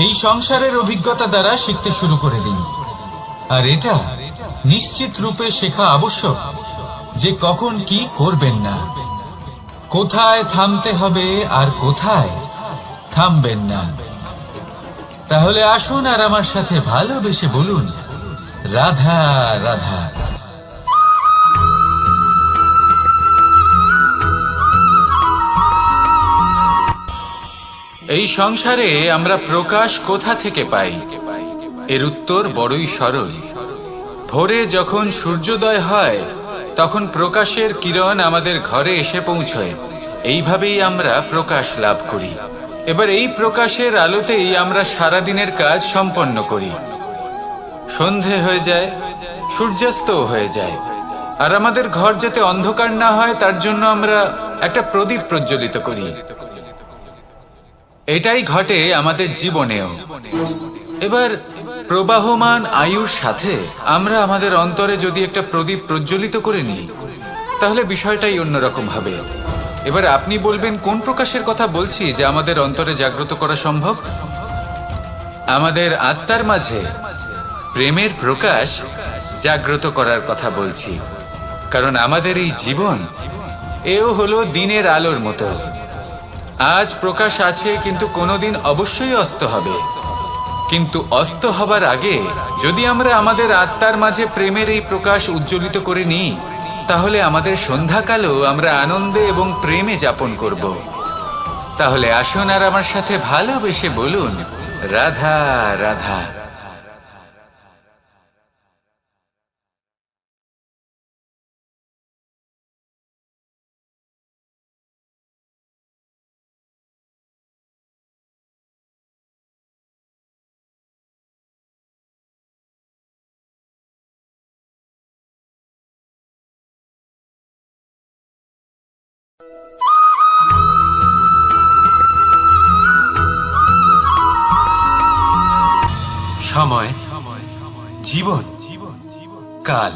এই সংসারের অভিজ্ঞতা দ্বারা শিখতে শুরু করে দিন। আর এটা নিশ্চিত রূপে শেখা আবশ্যক যে কখন কি করবেন না, কোথায় থামতে হবে আর কোথায় থামবেন না। তাহলে আসুন আর আমার সাথে ভালোবেসে বলুন, রাধা রাধা। এই সংসারে আমরা প্রকাশ কোথা থেকে পাই? এর উত্তর বড়ই সরল। ভোরে যখন সূর্যোদয় হয় তখন প্রকাশের কিরণ আমাদের ঘরে এসে পৌঁছয়। এইভাবেই আমরা প্রকাশ লাভ করি। এবার এই প্রকাশের আলোতেই আমরা সারাদিনের কাজ সম্পন্ন করি। সন্ধে হয়ে যায়, সূর্যাস্ত হয়ে যায়, আর আমাদের ঘর যাতে অন্ধকার না হয় তার জন্য আমরা একটা প্রদীপ প্রজ্বলিত করি। এটাই ঘটে আমাদের জীবনেও। এবার প্রবাহমান আয়ুর সাথে আমরা আমাদের অন্তরে যদি একটা প্রদীপ প্রজ্বলিত করে নিই, তাহলে বিষয়টাই অন্যরকম হবে। এবার আপনি বলবেন, কোন প্রকাশের কথা বলছি যা আমাদের অন্তরে জাগ্রত করা সম্ভব? আমাদের আত্মার মাঝে প্রেমের প্রকাশ জাগ্রত করার কথা বলছি। কারণ আমাদের এই জীবন এও হলো দিনের আলোর মতো। আজ প্রকাশ আছে, কিন্তু কোনোদিন অবশ্যই অস্ত হবে। কিন্তু অস্ত হবার আগে যদি আমরা আমাদের আত্মার মাঝে প্রেমের এই প্রকাশ উজ্জ্বলিত করে নিই, তাহলে আমাদের সন্ধ্যাকালও আমরা আনন্দে এবং প্রেমে যাপন করব। তাহলে আসুন আর আমার সাথে ভালোবেসে বলুন, রাধা রাধা। সময়, জীবন, কাল।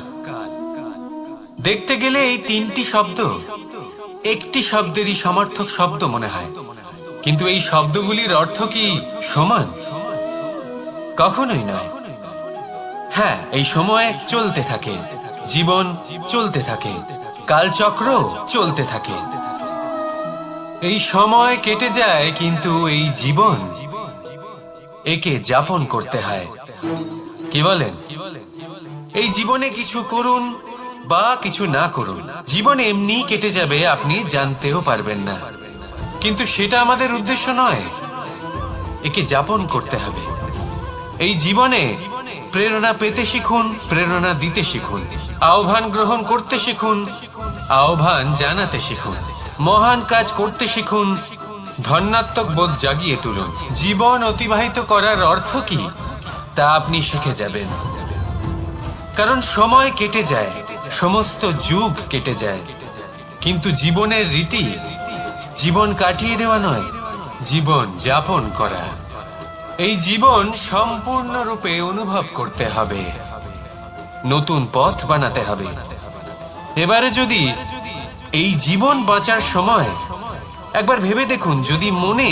দেখতে গেলে এই তিনটি শব্দ একটি শব্দেরই সমার্থক শব্দ মনে হয়, কিন্তু এই শব্দগুলির অর্থ কি সমান? কখনোই নয়। হ্যাঁ, এই সময় চলতে থাকে, জীবন চলতে থাকে, কালচক্র চলতে থাকে। এই সময় কেটে যায়, কিন্তু এই জীবন একে যাপন করতে হয়। কি বলেন? এই জীবনে কিছু করুন বা কিছু না করুন, জীবন এমনি কেটে যাবে, আপনি জানতেও পারবেন না। কিন্তু সেটা আমাদের উদ্দেশ্য নয়, একে যাপন করতে হবে। এই জীবনে প্রেরণা পেতে শিখুন, প্রেরণা দিতে শিখুন, আহ্বান গ্রহণ করতে শিখুন, আহ্বান জানাতে শিখুন, মহান কাজ করতে শিখুন, ধন্যাত্মক বোধ জাগিয়ে তুলুন। জীবন অতিবাহিত করার অর্থ কি তা আপনি শিখে যাবেন, কারণ সময় কেটে যায়, সমস্ত যুগ কেটে যায়, কিন্তু জীবনের রীতি জীবন কাটিয়ে দেওয়া নয়, জীবন যাপন করা। এই জীবন সম্পূর্ণরূপে অনুভব করতে হবে, নতুন পথ বানাতে হবে। এবারে যদি এই জীবন বাঁচার সময় একবার ভেবে দেখুন, যদি মনে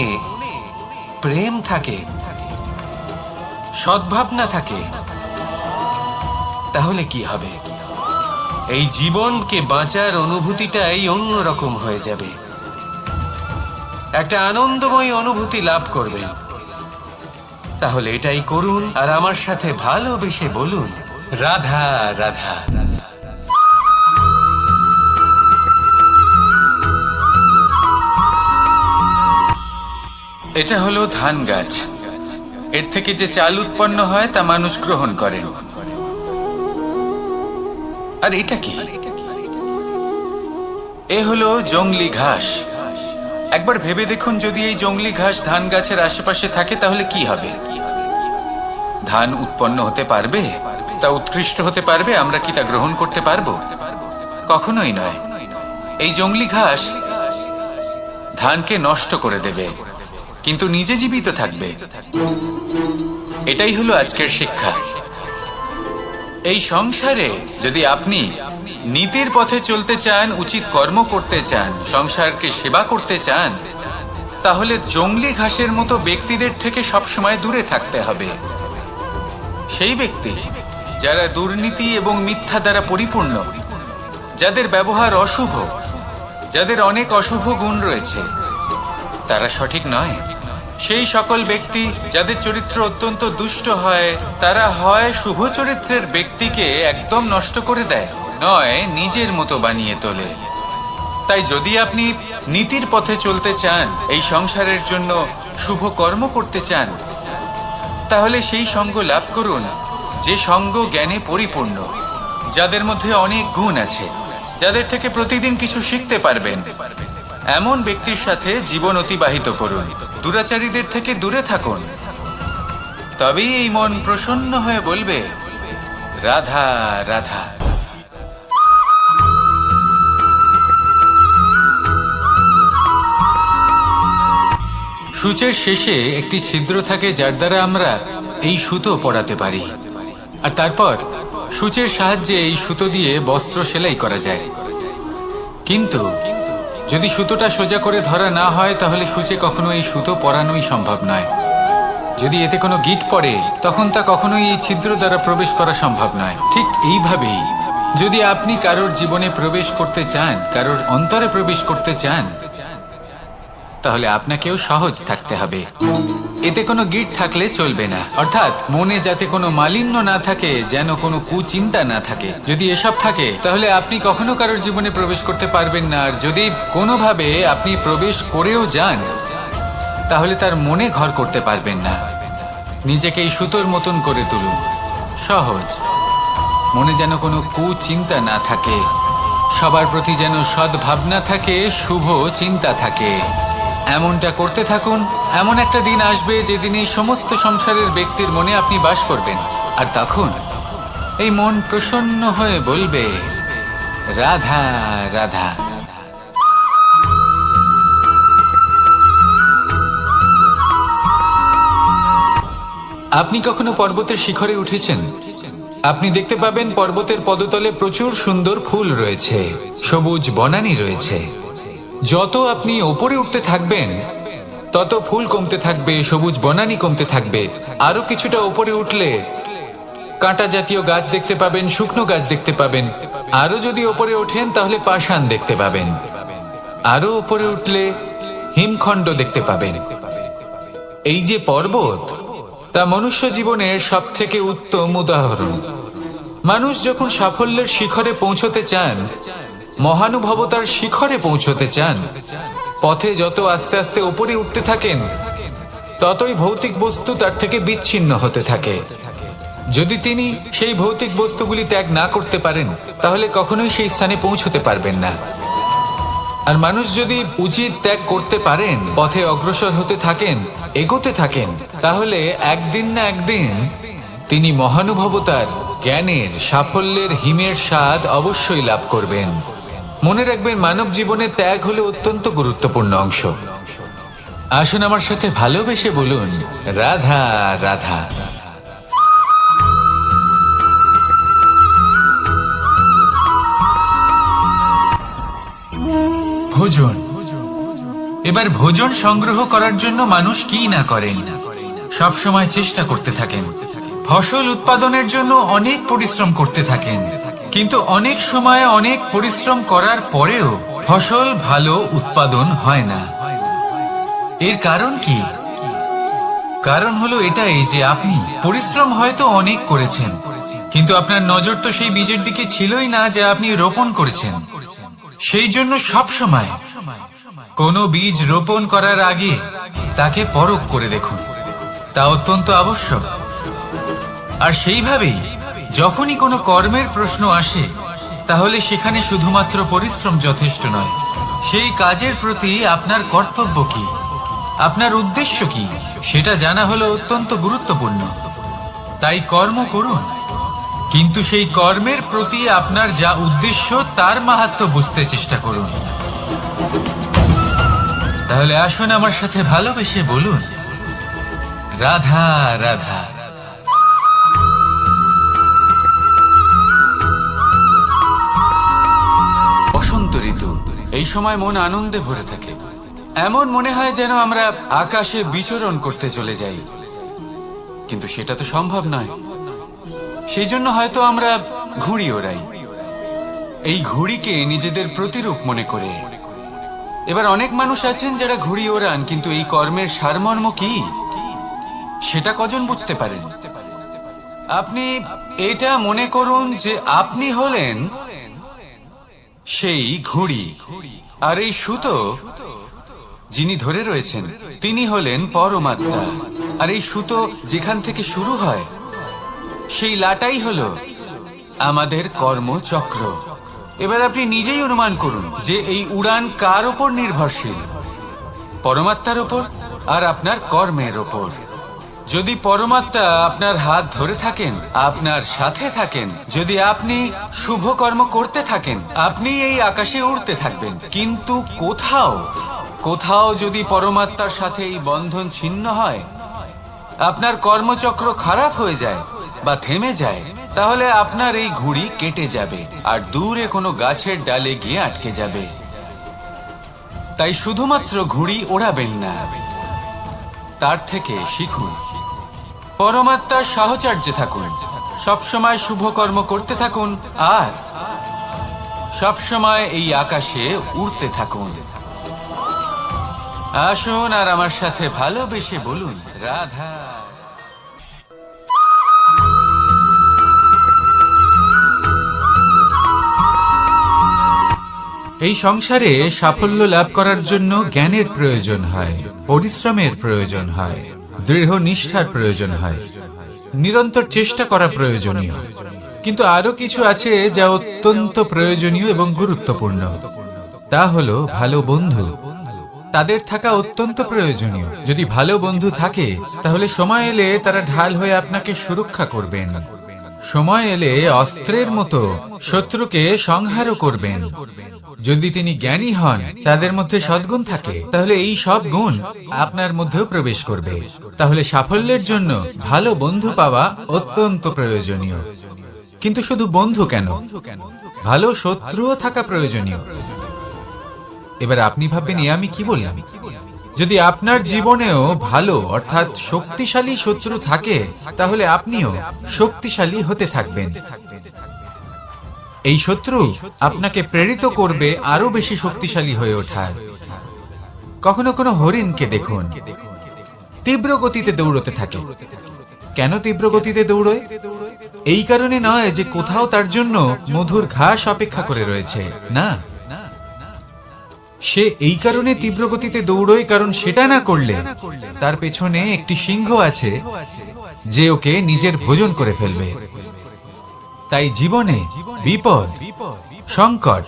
প্রেম থাকে, সদ্ভাবনা থাকে, তাহলে কি হবে? এই জীবনকে বাঁচার অনুভূতিটাই অন্যরকম হয়ে যাবে, একটা আনন্দময় অনুভূতি লাভ করবেন। তাহলে এটাই করুন আর আমার সাথে ভালোবেসে বলুন, রাধা রাধা। এটা হলো ধান গাছ। এর থেকে যে চাল উৎপন্ন হয় তা মানুষ গ্রহণ করেন। আর এটা কি? এ হলো জংলি ঘাস। একবার ভেবে দেখুন, যদি এই জংলি ঘাস ধান গাছের আশেপাশে থাকে তাহলে কি হবে? ধান উৎপন্ন হতে পারবে? তা উৎকৃষ্ট হতে পারবে? আমরা কি তা গ্রহণ করতে পারবো? কখনোই নয়। এই জংলি ঘাস ধানকে নষ্ট করে দেবে, কিন্তু নিজে জীবিত থাকবে। এটাই হলো আজকের শিক্ষা। এই সংসারে যদি আপনি নীতির পথে চলতে চান, উচিত কর্ম করতে চান, সংসারকে সেবা করতে চান, তাহলে জংলি ঘাসের মতো ব্যক্তিদের থেকে সবসময় দূরে থাকতে হবে। সেই ব্যক্তি যারা দুর্নীতি এবং মিথ্যা দ্বারা পরিপূর্ণ, যাদের ব্যবহার অশুভ, যাদের অনেক অশুভ গুণ রয়েছে, তারা সঠিক নয়। সেই সকল ব্যক্তি যাদের চরিত্র অত্যন্ত দুষ্ট হয়, তারা হয় শুভ চরিত্রের ব্যক্তিকে একদম নষ্ট করে দেয়, নয় নিজের মতো বানিয়ে তোলে। তাই যদি আপনি নীতির পথে চলতে চান, এই সংসারের জন্য শুভ কর্ম করতে চান, তাহলে সেই সঙ্গ লাভ করুন যে সঙ্গ জ্ঞানে পরিপূর্ণ, যাদের মধ্যে অনেক গুণ আছে, যাদের থেকে প্রতিদিন কিছু শিখতে পারবেন। এমন ব্যক্তির সাথে জীবন অতিবাহিত করুন, দুরাচারীদের থেকে দূরে থাকুন। তবেই এই মন প্রসন্ন হয়ে বলবে, রাধা রাধা। সূচের শেষে একটি ছিদ্র থাকে, যার দ্বারা আমরা এই সুতো পরাতে পারি, আর তারপর সূচের সাহায্যে এই সুতো দিয়ে বস্ত্র সেলাই করা যায়। কিন্তু যদি সুতোটা সোজা করে ধরা না হয়, তাহলে সূচে কখনো এই সুতো পরানোই সম্ভব নয়। যদি এতে কোনো গিঁট পড়ে, তখন তা কখনোই এই ছিদ্র দ্বারা প্রবেশ করা সম্ভব নয়। ঠিক এইভাবেই যদি আপনি কারোর জীবনে প্রবেশ করতে চান, কারোর অন্তরে প্রবেশ করতে চান, তাহলে আপনাকেও সহজ থাকতে হবে। এতে কোনো গিঁট থাকলে চলবে না, অর্থাৎ মনে যাতে কোনো মালিন্য না থাকে, যেন কোনো কুচিন্তা না থাকে। যদি এসব থাকে, তাহলে আপনি কখনো কারোর জীবনে প্রবেশ করতে পারবেন না। আর যদি কোনোভাবে আপনি প্রবেশ করেও যান, তাহলে তার মনে ঘর করতে পারবেন না। নিজেকে এই সুতোর মতন করে তুলুন, সহজ। মনে যেন কোনো কুচিন্তা না থাকে, সবার প্রতি যেন সদ্ভাবনা থাকে, শুভ চিন্তা থাকে। এমনটা করতে থাকুন। এমন একটা দিন আসবে যেদিন এই সমস্ত সংসারের ব্যক্তির মনে আপনি বাস করবেন, আর তখন এই মন প্রসন্ন হয়ে বলবে, রাধা রাধা। আপনি কখনো পর্বতের শিখরে উঠেছেন? আপনি দেখতে পাবেন পর্বতের পদতলে প্রচুর সুন্দর ফুল রয়েছে, সবুজ বনানী রয়েছে। যত আপনি ওপরে উঠতে থাকবেন, তত ফুল কমতে থাকবে, সবুজ বনানী কমতে থাকবে। আরো কিছুটা ওপরে উঠলে কাঁটা জাতীয় গাছ দেখতে পাবেন, শুকনো গাছ দেখতে পাবেন। আরো যদি ওপরে ওঠেন, তাহলে পাষাণ দেখতে পাবেন। আরো ওপরে উঠলে হিমখণ্ড দেখতে পাবেন। এই যে পর্বত, তা মনুষ্য জীবনের সব থেকে উত্তম উদাহরণ। মানুষ যখন সাফল্যের শিখরে পৌঁছতে চান, মহানুভবতার শিখরে পৌঁছতে চান, পথে যত আস্তে আস্তে উপরে উঠতে থাকেন, ততই ভৌতিক বস্তু তার থেকে বিচ্ছিন্ন হতে থাকে। যদি তিনি সেই ভৌতিক বস্তুগুলি ত্যাগ না করতে পারেন তাহলে কখনোই সেই স্থানে পৌঁছতে পারবেন না। আর মানুষ যদি উচিত ত্যাগ করতে পারেন, পথে অগ্রসর হতে থাকেন, এগোতে থাকেন, তাহলে একদিন না একদিন তিনি মহানুভবতার, জ্ঞানের, সাফল্যের হিমের স্বাদ অবশ্যই লাভ করবেন। মনে রাখবেন, মানব জীবনে ত্যাগ হলো অত্যন্ত গুরুত্বপূর্ণ অংশ। আসুন আমার সাথে ভালোবেসে বলুন, রাধা রাধা। ভোজন। এবার ভোজন সংগ্রহ করার জন্য মানুষ কি না করেন, সব সময় চেষ্টা করতে থাকেন। ফসল উৎপাদনের জন্য অনেক পরিশ্রম করতে থাকেন, কিন্তু অনেক সময় অনেক পরিশ্রম করার পরেও ফসল ভালো উৎপাদন হয় না। এর কারণ কি? কারণ হলো এটাই যে আপনি পরিশ্রম হয়তো অনেক করেছেন, কিন্তু আপনার নজর তো সেই বীজের দিকে ছিলই না যে আপনি রোপণ করেছেন। সেই জন্য সব সময় কোনো বীজ রোপণ করার আগে তাকে পরখ করে দেখুন, তা অত্যন্ত আবশ্যক। আর সেইভাবেই যখনই কোনো কর্মের প্রশ্ন আসে, তাহলে সেখানে শুধুমাত্র পরিশ্রম যথেষ্ট নয়। সেই কাজের প্রতি আপনার কর্তব্য কি, আপনার উদ্দেশ্য কি, সেটা জানা হলো অত্যন্ত গুরুত্বপূর্ণ। তাই কর্ম করুন, কিন্তু সেই কর্মের প্রতি আপনার যা উদ্দেশ্য তার মাহাত্ম্য বুঝতে চেষ্টা করুন। তাহলে আসুন আমার সাথে ভালোবেসে বলুন, রাধা রাধা। বসন্ত ঋতু, এই সময় মন আনন্দে ভরে থাকে। এমন মনে হয় যেন আমরা আকাশে বিচরণ করতে চলে যাই, কিন্তু সেটা তো সম্ভব নয়। সেই জন্য হয়তো আমরা ঘুড়ি ওড়াই, এই ঘুড়িকে নিজেদের প্রতিরূপ মনে করে। এবার অনেক মানুষ আছেন যারা ঘুড়ি ওড়ান, কিন্তু এই কর্মের সারমর্ম কি সেটা কজন বুঝতে পারেন? আপনি এটা মনে করুন যে আপনি হলেন সেই ঘুড়ি, আর এই সুতো যিনি ধরে রয়েছেন তিনি হলেন পরমাত্মা। আর এই সুতো যেখান থেকে শুরু হয়, সেই লাটাই হলো আমাদের কর্মচক্র। এবার আপনি নিজেই অনুমান করুন যে এই উড়ান কার ওপর নির্ভরশীল, পরমাত্মার ওপর আর আপনার কর্মের ওপর। যদি পরমাত্মা আপনার হাত ধরে থাকেন, আপনার সাথে থাকেন, যদি আপনি শুভ কর্ম করতে থাকেন, আপনি এই আকাশে উড়তে থাকবেন। কিন্তু কোথাও যদি পরমাত্মার সাথে এই বন্ধন ছিন্ন হয়, আপনার কর্মচক্র খারাপ হয়ে যায় বা থেমে যায়, তাহলে আপনার এই ঘুড়ি কেটে যাবে আর দূরে কোনো গাছের ডালে গিয়ে আটকে যাবে। তাই শুধুমাত্র ঘুড়ি ওড়াবেন না, তার থেকে শিখুন, পরমাত্মার সাহচর্যে থাকুন, সবসময় শুভ কর্ম করতে থাকুন আর সবসময় এই আকাশে উড়তে থাকুন। আসুন আর আমার সাথে ভালোবেসে বলুন, রাধা। এই সংসারে সাফল্য লাভ করার জন্য জ্ঞানের প্রয়োজন হয়, পরিশ্রমের প্রয়োজন হয়, দৃঢ় নিষ্ঠার প্রয়োজন হয়, নিরন্তর চেষ্টা করা প্রয়োজনীয়। কিন্তু আরো কিছু আছে যা অত্যন্ত প্রয়োজনীয় এবং গুরুত্বপূর্ণ। তা হলো ভালো বন্ধু। তাদের থাকা অত্যন্ত প্রয়োজনীয়। যদি ভালো বন্ধু থাকে, তাহলে সময় এলে তারা ঢাল হয়ে আপনাকে সুরক্ষা করবেন। সময় এলে অস্ত্রের মতো শত্রুকে সংহারও করবেন। যদি তিনি জ্ঞানী হন, তাদের মধ্যে সদ্গুণ থাকে, তাহলে এই সব গুণ আপনার মধ্যেও প্রবেশ করবে। তাহলে সাফল্যের জন্য ভালো বন্ধু পাওয়া অত্যন্ত প্রয়োজনীয়। কিন্তু শুধু বন্ধু কেন, ভালো শত্রুও থাকা প্রয়োজনীয়। এবার আপনি ভাববেন, আমি কি বললাম? যদি আপনার জীবনেও ভালো অর্থাৎ শক্তিশালী শত্রু থাকে, তাহলে আপনিও শক্তিশালী হতে থাকবেন। এই শত্রু আপনাকে প্রেরিত করবে আরো বেশি শক্তিশালী হয়ে ওঠার। কখনো কোনো হরিণকে দেখুন, তীব্র গতিতে দৌড়তে থাকে। কেন তীব্র গতিতে দৌড়য়? এই কারণে নয় যে কোথাও তার জন্য মধুর ঘাস অপেক্ষা করে রয়েছে, না। সে এই কারণে তীব্র গতিতে দৌড়য় কারণ সেটা না করলে তার পেছনে একটি সিংহ আছে যে ওকে নিজের ভোজন করে ফেলবে। তাই জীবনে বিপদ, সংকট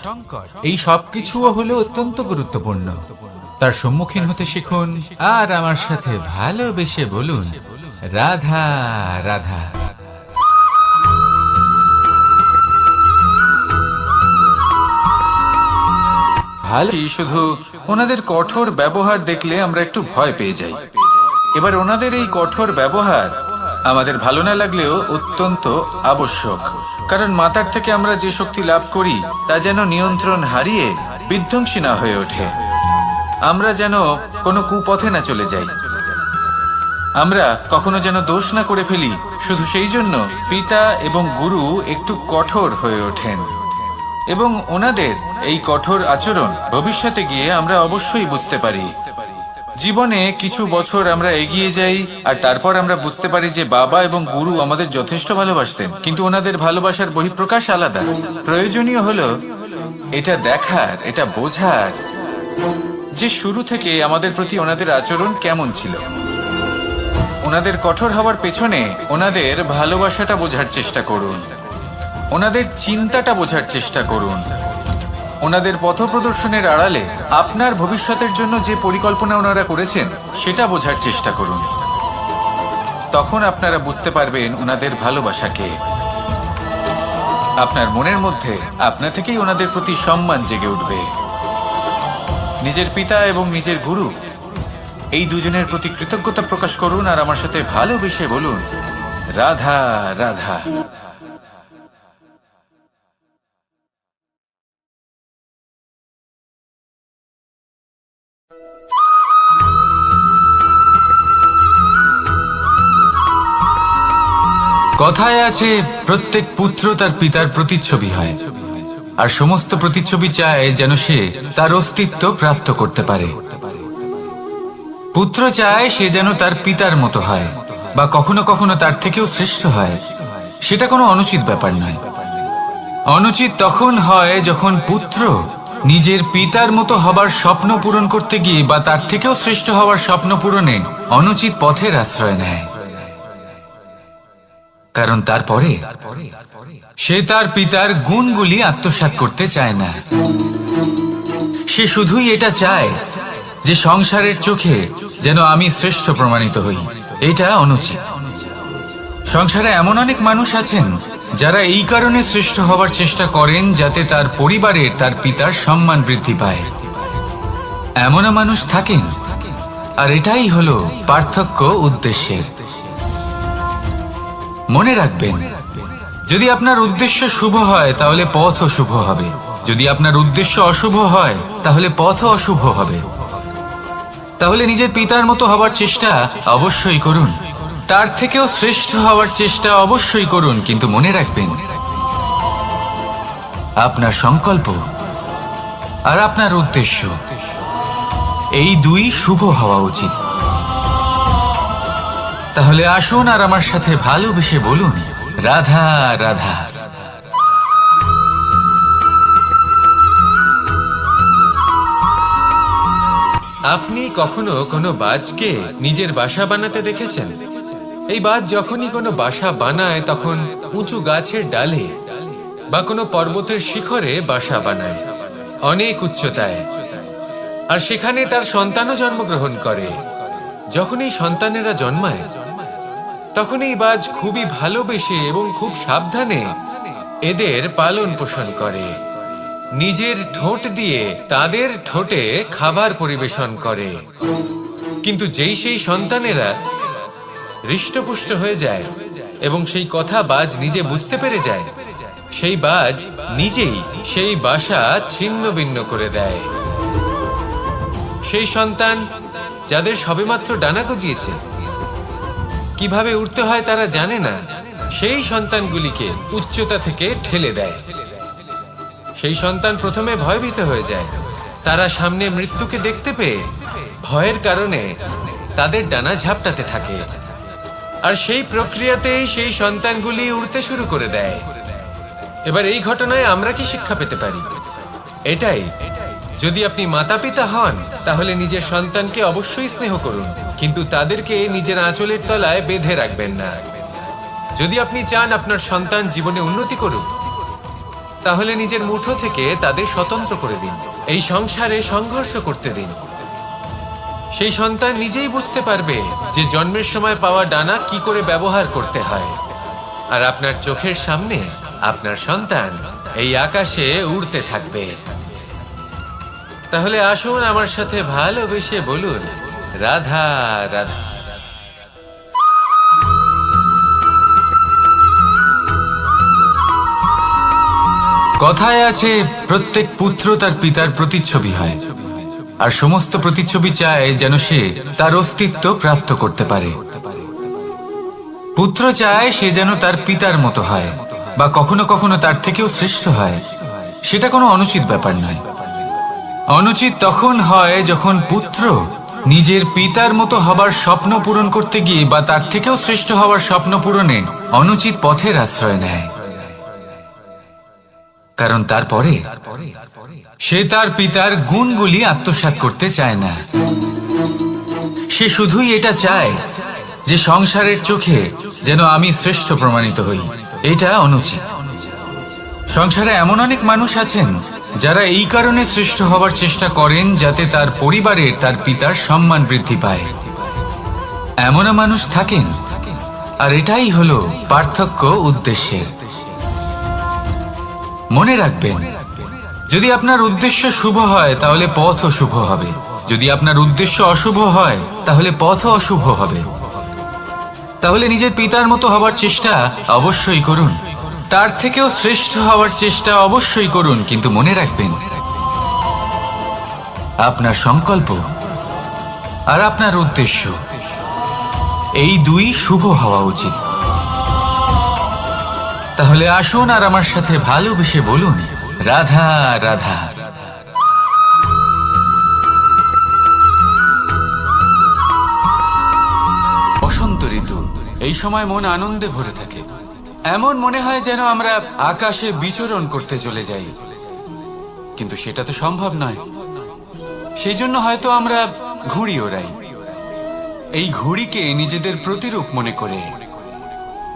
এই সবকিছুও হলো অত্যন্ত গুরুত্বপূর্ণ। তার সম্মুখীন হতে শিখুন আর আমার সাথে ভালোবেসে বলুন, রাধা রাধা। ভালো, শুধু ওনাদের কঠোর ব্যবহার দেখলে আমরা একটু ভয় পেয়ে যাই। এবার ওনাদের এই কঠোর ব্যবহার আমাদের ভালো না লাগলেও অত্যন্ত আবশ্যক, কারণ মাতার থেকে আমরা যে শক্তি লাভ করি তা যেন নিয়ন্ত্রণ হারিয়ে বিধ্বংসী না হয়ে ওঠে। আমরা যেন কোনো কুপথে না চলে যাই, আমরা কখনো যেন দোষ না করে ফেলি। শুধু সেই জন্য পিতা এবং গুরু একটু কঠোর হয়ে ওঠেন, এবং ওনাদের এই কঠোর আচরণ ভবিষ্যতে গিয়ে আমরা অবশ্যই বুঝতে পারি। জীবনে কিছু বছর আমরা এগিয়ে যাই আর তারপর আমরা বুঝতে পারি যে বাবা এবং গুরু আমাদের যথেষ্ট ভালোবাসতেন, কিন্তু ওনাদের ভালোবাসার বহিঃপ্রকাশ আলাদা। প্রয়োজনীয় হলো এটা দেখার, এটা বোঝার যে শুরু থেকে আমাদের প্রতি ওনাদের আচরণ কেমন ছিল। ওনাদের কঠোর হওয়ার পেছনে ওনাদের ভালোবাসাটা বোঝার চেষ্টা করুন, ওনাদের চিন্তাটা বোঝার চেষ্টা করুন, ওনাদের পথপ্রদর্শনের আড়ালে আপনার ভবিষ্যতের জন্য যে পরিকল্পনা ওনারা করেছেন সেটা বোঝার চেষ্টা করুন। তখন আপনারা বুঝতে পারবেন ওনাদের ভালোবাসাকে। আপনার মনের মধ্যে আপনা থেকেই ওনাদের প্রতি সম্মান জেগে উঠবে। নিজের পিতা এবং নিজের গুরু এই দুজনের প্রতি কৃতজ্ঞতা প্রকাশ করুন আর আমার সাথে ভালোবেসে বলুন, রাধা রাধা। কথায় আছে, প্রত্যেক পুত্র তার পিতার প্রতিচ্ছবি হয়, আর সমস্ত প্রতিচ্ছবি চায় যেন সে তার অস্তিত্ব প্রাপ্ত করতে পারে। পুত্র চায় সে যেন তার পিতার মতো হয়, বা কখনো কখনো তার থেকেও শ্রেষ্ঠ হয়। সেটা কোনো অনুচিত ব্যাপার নয়। অনুচিত তখন হয় যখন পুত্র নিজের পিতার মতো হবার স্বপ্ন পূরণ করতে গিয়ে বা তার থেকেও শ্রেষ্ঠ হওয়ার স্বপ্ন পূরণে অনুচিত পথের আশ্রয় নেয়। কারণ তারপরে সে তার পিতার গুণগুলি আত্মসাৎ করতে চায় না। সে শুধুই এটা চায় যে সংসারের চোখে যেন আমি শ্রেষ্ঠ প্রমাণিত হই। এটা অনুচিত। সংসারে এমন অনেক মানুষ আছেন যারা এই কারণে শ্রেষ্ঠ হওয়ার চেষ্টা করেন যাতে তার পরিবারের তার পিতার সম্মান বৃদ্ধি পায়। এমনও মানুষ থাকেন, আর এটাই হলো পার্থক্য উদ্দেশ্যের। মনে রাখবেন, যদি আপনার উদ্দেশ্য শুভ হয় তাহলে পথও শুভ হবে, যদি আপনার উদ্দেশ্য অশুভ হয় তাহলে পথও অশুভ হবে। তাহলে নিজের পিতার মতো হবার চেষ্টা অবশ্যই করুন, তার থেকেও শ্রেষ্ঠ হওয়ার চেষ্টা অবশ্যই করুন, কিন্তু মনে রাখবেন আপনার সংকল্প আর আপনার উদ্দেশ্য এই দুই শুভ হওয়া উচিত। তাহলে আসুন আর আমার সাথে ভালোবেসে বলুন, রাধা রাধা। আপনি কখনো কোনো বাজকে নিজের বাসা বানাতে দেখেছেন? এই বাজ যখনই কোনো বাসা বানায় তখন উঁচু গাছের ডালে বা কোনো পর্বতের শিখরে বাসা বানায়, অনেক উচ্চতায়, আর সেখানে তার সন্তানও জন্মগ্রহণ করে। যখন এই সন্তানেরা জন্মায় তখন এই বাজ খুবই ভালোবেসে এবং খুব সাবধানে এদের পালন পোষণ করে। নিজের ঠোঁট দিয়ে তাদের ঠোঁটে খাবার পরিবেশন করে। কিন্তু যেই সেই সন্তানেরা হৃষ্টপুষ্ট হয়ে যায় এবং সেই কথা বাজ নিজে বুঝতে পেরে যায়, সেই বাজ নিজেই সেই বাসা ছিন্ন ভিন্ন করে দেয়। সেই সন্তান যাদের সবেমাত্র ডানা গজিয়েছে, কিভাবে উঠতে হয় তারা জানে না, সেই সন্তানগুলিকে উচ্চতা থেকে ঠেলে দেয়। সেই সন্তান প্রথমে ভয়ভীত হয়ে যায়। তারা সামনে মৃত্যুকে দেখতে পেয়ে ভয়ের কারণে তাদের ডানা ঝাপটাতে থাকে, আর সেই প্রক্রিয়াতেই সেই সন্তানগুলি উড়তে শুরু করে দেয়। এবার এই ঘটনায় আমরা কি শিক্ষা পেতে পারি? এটাই যদি আপনি মাতা পিতা হন তাহলে নিজের সন্তানকে অবশ্যই স্নেহ করুন, কিন্তু তাদেরকে নিজের আঁচলের তলায় বেঁধে রাখবেন না। যদি আপনি চান আপনার সন্তান জীবনে উন্নতি করুক, তাহলে নিজের মুঠো থেকে তাদের স্বতন্ত্র করে দিন। এই সংসারে সংঘর্ষ করতে দিন। সেই সন্তান নিজেই বুঝতে পারবে যে জন্মের সময় পাওয়া ডানা কি করে ব্যবহার করতে হয়। আর আপনার চোখের সামনে আপনার সন্তান এই আকাশে উড়তে থাকবে। তাহলে আসুন আমার সাথে ভালোবেসে বলুন, রাধা রাধা। কথায় আছে, প্রত্যেক পুত্র তার পিতার প্রতিচ্ছবি হয়, আর সমস্ত প্রতিচ্ছবি চায় যেন সে তার অস্তিত্ব প্রাপ্ত করতে পারে। পুত্র চায় সে যেন তার পিতার মতো হয়, বা কখনো কখনো তার থেকেও শ্রেষ্ঠ হয়। সেটা কোনো অনুচিত ব্যাপার নয়। অনুচিত তখন হয় যখন পুত্র নিজের পিতার মতো হবার স্বপ্ন পূরণ করতে গিয়ে বা তার থেকেও শ্রেষ্ঠ হওয়ার স্বপ্ন পূরণে অনুচিত পথের আশ্রয় নেয়। কারণ তারপরে সে তার পিতার গুণগুলি আত্মসাৎ করতে চায় না। সে শুধুই এটা চায় যে সংসারের চোখে যেন আমি শ্রেষ্ঠ প্রমাণিত হই। এটা অনুচিত। সংসারে এমন অনেক মানুষ আছেন যারা এই কারণে শ্রেষ্ঠ হবার চেষ্টা করেন যাতে তার পরিবারের তার পিতার সম্মান বৃদ্ধি পায়। এমনও মানুষ থাকেন, আর এটাই হলো পার্থক্য উদ্দেশ্যের। মনে রাখবেন, যদি আপনার উদ্দেশ্য শুভ হয় তাহলে পথও শুভ হবে, যদি আপনার উদ্দেশ্য অশুভ হয় তাহলে পথও অশুভ হবে। তাহলে নিজের পিতার মতো হবার চেষ্টা অবশ্যই করুন, তার থেকেও শ্রেষ্ঠ হওয়ার চেষ্টা অবশ্যই করুন, কিন্তু মনে রাখবেন আপনার সংকল্প আর আপনার উদ্দেশ্য এই দুই শুভ হওয়া উচিত। তাহলে আসুন আর আমার সাথে ভালোবেসে বলুন, রাধা রাধা। বসন্ত ঋতু, এই সময় মন আনন্দে ভরে থাকে। এমন মনে হয় যেন আমরা আকাশে বিচরণ করতে চলে যাই, কিন্তু সেটা তো সম্ভব নয়। সেই জন্য হয়তো আমরা ঘুড়ি ওড়াই, এই ঘুড়িকে নিজেদের প্রতিরূপ মনে করে।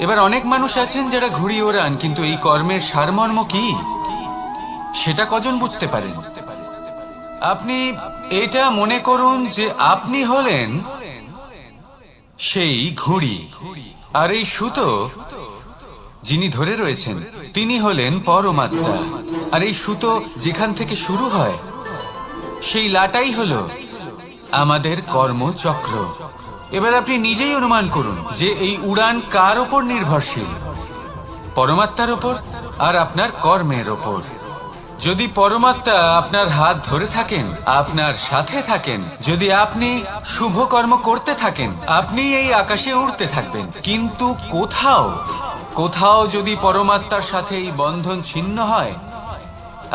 এবার অনেক মানুষ আছেন যারা ঘুড়ি ওড়ান, কিন্তু এই কর্মের সারমর্ম কি সেটা কজন বুঝতে পারেন? আপনি এটা মনে করুন যে আপনি হলেন সেই ঘুড়ি, আর এই সুতো যিনি ধরে রয়েছেন তিনি হলেন পরমাত্মা। আর এই সুতো যেখান থেকে শুরু হয় সেই লাটাই হলো আমাদের কর্মচক্র। এবার আপনি নিজেই অনুমান করুন যে এই উড়ান কার ওপর নির্ভরশীল? পরমাত্মার ওপর আর আপনার কর্মের ওপর। যদি পরমাত্মা আপনার হাত ধরে থাকেন, আপনার সাথে থাকেন, যদি আপনি শুভ কর্ম করতে থাকেন, আপনি এই আকাশে উড়তে থাকবেন। কিন্তু কোথাও যদি পরমাত্মার সাথে এই বন্ধন ছিন্ন হয়,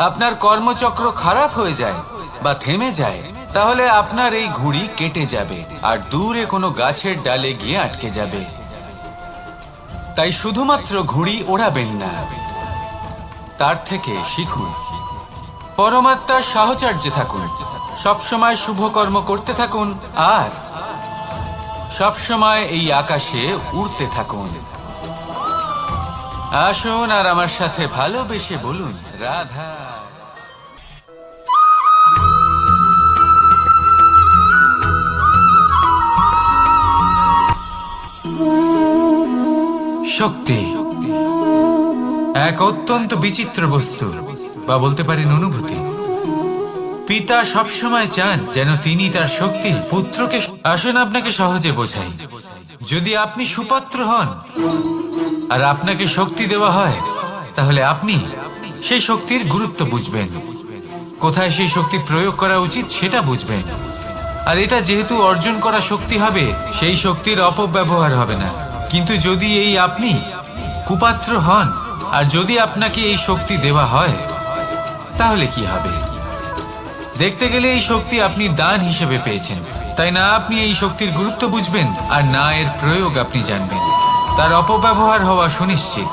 আপনার কর্মচক্র খারাপ হয়ে যায় বা থেমে যায়, তাহলে আপনার এই ঘুড়ি কেটে যাবে আর দূরে কোনো গাছের ডালে গিয়ে আটকে যাবে। তাই শুধুমাত্র ঘুড়ি ওড়াবেন না, তার থেকে শিখুন, পরমাত্মার সাহচর্যে থাকুন, সবসময় শুভ কর্ম করতে থাকুন, আর সবসময় এই আকাশে উড়তে থাকুন। আসুন আর আমার সাথে ভালোবেসে বলুন, রাধা। শক্তি এক অত্যন্ত বিচিত্র বস্তু, বা বলতে পারেন অনুভূতি। পিতা সবসময় চান যেন তিনি তার শক্তি পুত্রকে। আসুন আপনাকে সহজে বোঝাই। যদি আপনি সুপাত্র হন আর আপনাকে শক্তি দেওয়া হয়, তাহলে আপনি সেই শক্তির গুরুত্ব বুঝবেন, কোথায় সেই শক্তি প্রয়োগ করা উচিত সেটা বুঝবেন। আর এটা যেহেতু অর্জন করা শক্তি হবে, সেই শক্তির অপব্যবহার হবে না। কিন্তু যদি এই আপনি কুপাত্র হন আর যদি আপনাকে এই শক্তি দেওয়া হয়, তাহলে কি হবে? দেখতে গেলে এই শক্তি আপনি দান হিসেবে পেয়েছেন, তাই না আপনি এই শক্তির গুরুত্ব বুঝবেন আর না এর প্রয়োগ আপনি জানবেন। তার অপব্যবহার হওয়া সুনিশ্চিত।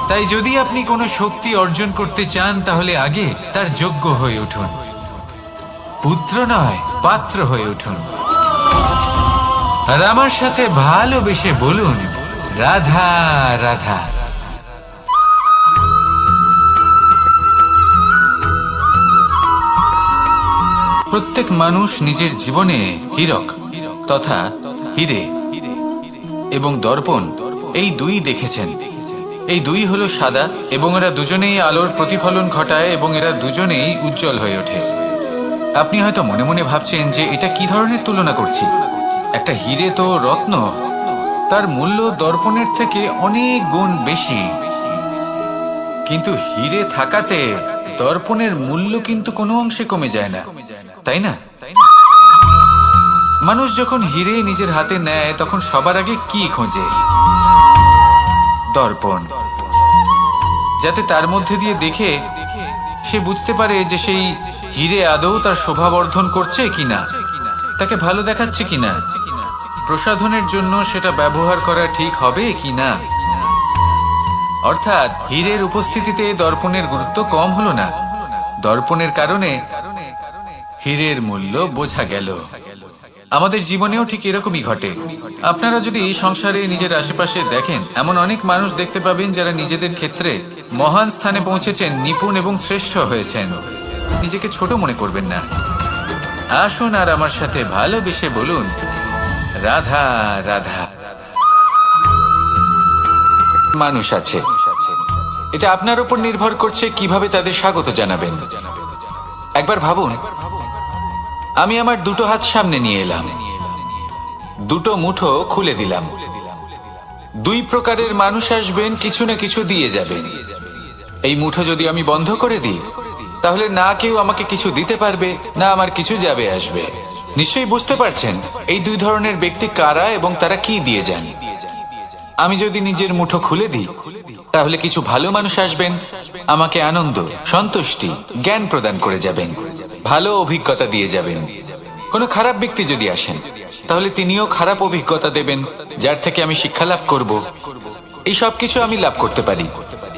তাই যদি আপনি কোনো শক্তি অর্জন করতে চান, তাহলে আগে তার যোগ্য হয়ে উঠুন। পুত্র নয়, পাত্র হয়ে উঠুন। আর আমার সাথে ভালোবেসে বলুন, রাধা রাধা। প্রত্যেক মানুষ নিজের জীবনে হীরক তথা হীরে এবং দর্পণ এই দুই দেখেছেন। এই দুই হলো সাদা এবং এরা দুজনেই আলোর প্রতিফলন ঘটায় এবং এরা দুজনেই উজ্জ্বল হয়ে ওঠে। আপনি হয়তো মনে মনে ভাবছেন যে এটা কি ধরনের তুলনা করছি। একটা হীরে তো রত্ন, তার মূল্য দর্পণের থেকে অনেক গুণ বেশি। কিন্তু হীরে থাকাতে দর্পণের মূল্য কিন্তু কোনো অংশে কমে যায় না, তাই না? মানুষ যখন হীরে নিজের হাতে নেয় তখন সবার আগে কি খোঁজে? দর্পণ, যাতে তার মধ্যে দিয়ে দেখে সে বুঝতে পারে যে সেই হীরে আদৌ তার শোভাবর্ধন করছে কিনা, তাকে ভালো দেখাচ্ছে কিনা, প্রসাধনের জন্য সেটা ব্যবহার করা ঠিক হবে কিনা। অর্থাৎ হীরের উপস্থিতিতে দর্পণের গুরুত্ব কম হলো না। দর্পণের কারণে হীরের মূল্য বোঝা গেল। আমাদের জীবনেও ঠিক এরকমই ঘটে। আপনারা যদি সংসারে নিজের আশেপাশে দেখেন, এমন অনেক মানুষ দেখতে পাবেন যারা নিজেদের ক্ষেত্রে মহান স্থানে পৌঁছেছেন, নিপুণ এবং শ্রেষ্ঠ হয়েছেন। নিজেকে ছোট মনে করবেন না। আসুন আর আমার সাথে ভালোবেসে বলুন, রাধা রাধা। মানুষ আছে, এটা আপনার উপর নির্ভর করছে কিভাবে তাদের স্বাগত জানাবেন। একবার ভাবুন, আমি আমার দুটো হাত সামনে নিয়ে এলাম, দুটো মুঠো খুলে দিলাম। দুই প্রকারের মানুষ আসবেন, কিছু না কিছু দিয়ে যাবেন। এই মুঠো যদি আমি বন্ধ করে দিই, তাহলে না কেউ আমাকে কিছু দিতে পারবে, না আমার কিছু যাবে আসবে। নিশ্চয়ই বুঝতে পারছেন এই দুই ধরনের ব্যক্তি কারা এবং তারা কি দিয়ে যান। আমি যদি নিজের মুঠো খুলে দিই, তাহলে কিছু ভালো মানুষ আসবেন, আমাকে আনন্দ, সন্তুষ্টি, জ্ঞান প্রদান করে যাবেন, ভালো অভিজ্ঞতা দিয়ে যাবেন। কোনো খারাপ ব্যক্তি যদি আসেন, তাহলে তিনিও খারাপ অভিজ্ঞতা দেবেন, যার থেকে আমি শিক্ষা লাভ করব। এই সব কিছু আমি লাভ করতে পারি।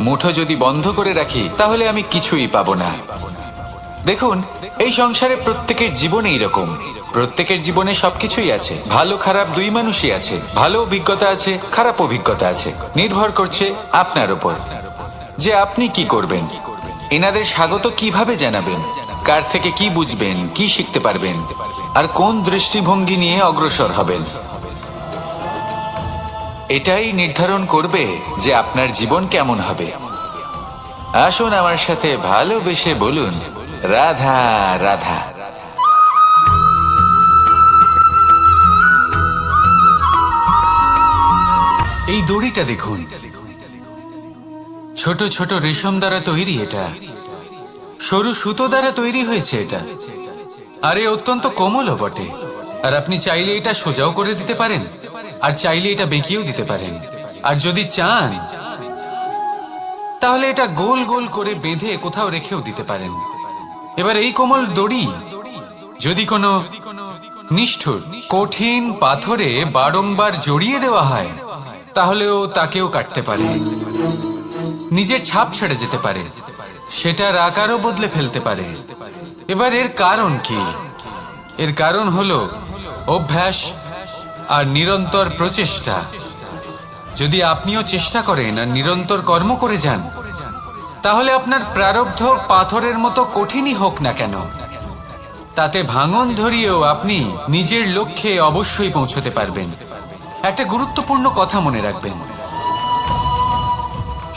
মুঠো যদি বন্ধ করে রাখি, তাহলে আমি কিছুই পাবো না। দেখুন, এই সংসারে প্রত্যেকের জীবনে এইরকম। প্রত্যেকের জীবনে সবকিছুই আছে, ভালো খারাপ দুই মানুষই আছে। ভালো অভিজ্ঞতা আছে, খারাপ অভিজ্ঞতা আছে। নির্ভর করছে আপনার উপর যে আপনি কি করবেন। এনাদের স্বাগত কিভাবে জানাবেন, কার থেকে কি বুঝবেন, কি শিখতে পারবেন, আর কোন দৃষ্টিভঙ্গি নিয়ে অগ্রসর হবেন। এটাই নির্ধারণ করবে যে আপনার জীবন কেমন হবে। আসুন আমার সাথে ভালোবেসে বলুন, রাধা রাধা। এই দড়িটা দেখুন, ছোট ছোট রেশম দ্বারা তৈরি। এটা সরু সুতো দ্বারা তৈরি হয়েছে এটা, আর এ অত্যন্ত কোমলও বটে। আর আপনি চাইলে এটা সোজাও করে দিতে পারেন, আর চাইলে এটা বেঁকিয়েও দিতে পারেন। আর যদি চান তাহলে এটা গোল গোল করে বেঁধে কোথাও রেখেও দিতে পারেন। এবার এই কোমল দড়ি যদি কোনো নিষ্ঠুর কঠিন পাথরে বারংবার জড়িয়ে দেওয়া হয়, তাহলেও তাকেও কাটতে পারে, নিজের ছাপ ছেড়ে যেতে পারে, সেটার আকারও বদলে ফেলতে পারে। এবার এর কারণ কি? এর কারণ হলো অভ্যাস আর নিরন্তর প্রচেষ্টা। যদি আপনিও চেষ্টা করেন আর নিরন্তর কর্ম করে যান, তাহলে আপনার প্রারব্ধ পাথরের মতো কঠিনই হোক না কেন, তাতে ভাঙন ধরিয়েও আপনি নিজের লক্ষ্যে অবশ্যই পৌঁছতে পারবেন। একটা গুরুত্বপূর্ণ কথা মনে রাখবেন,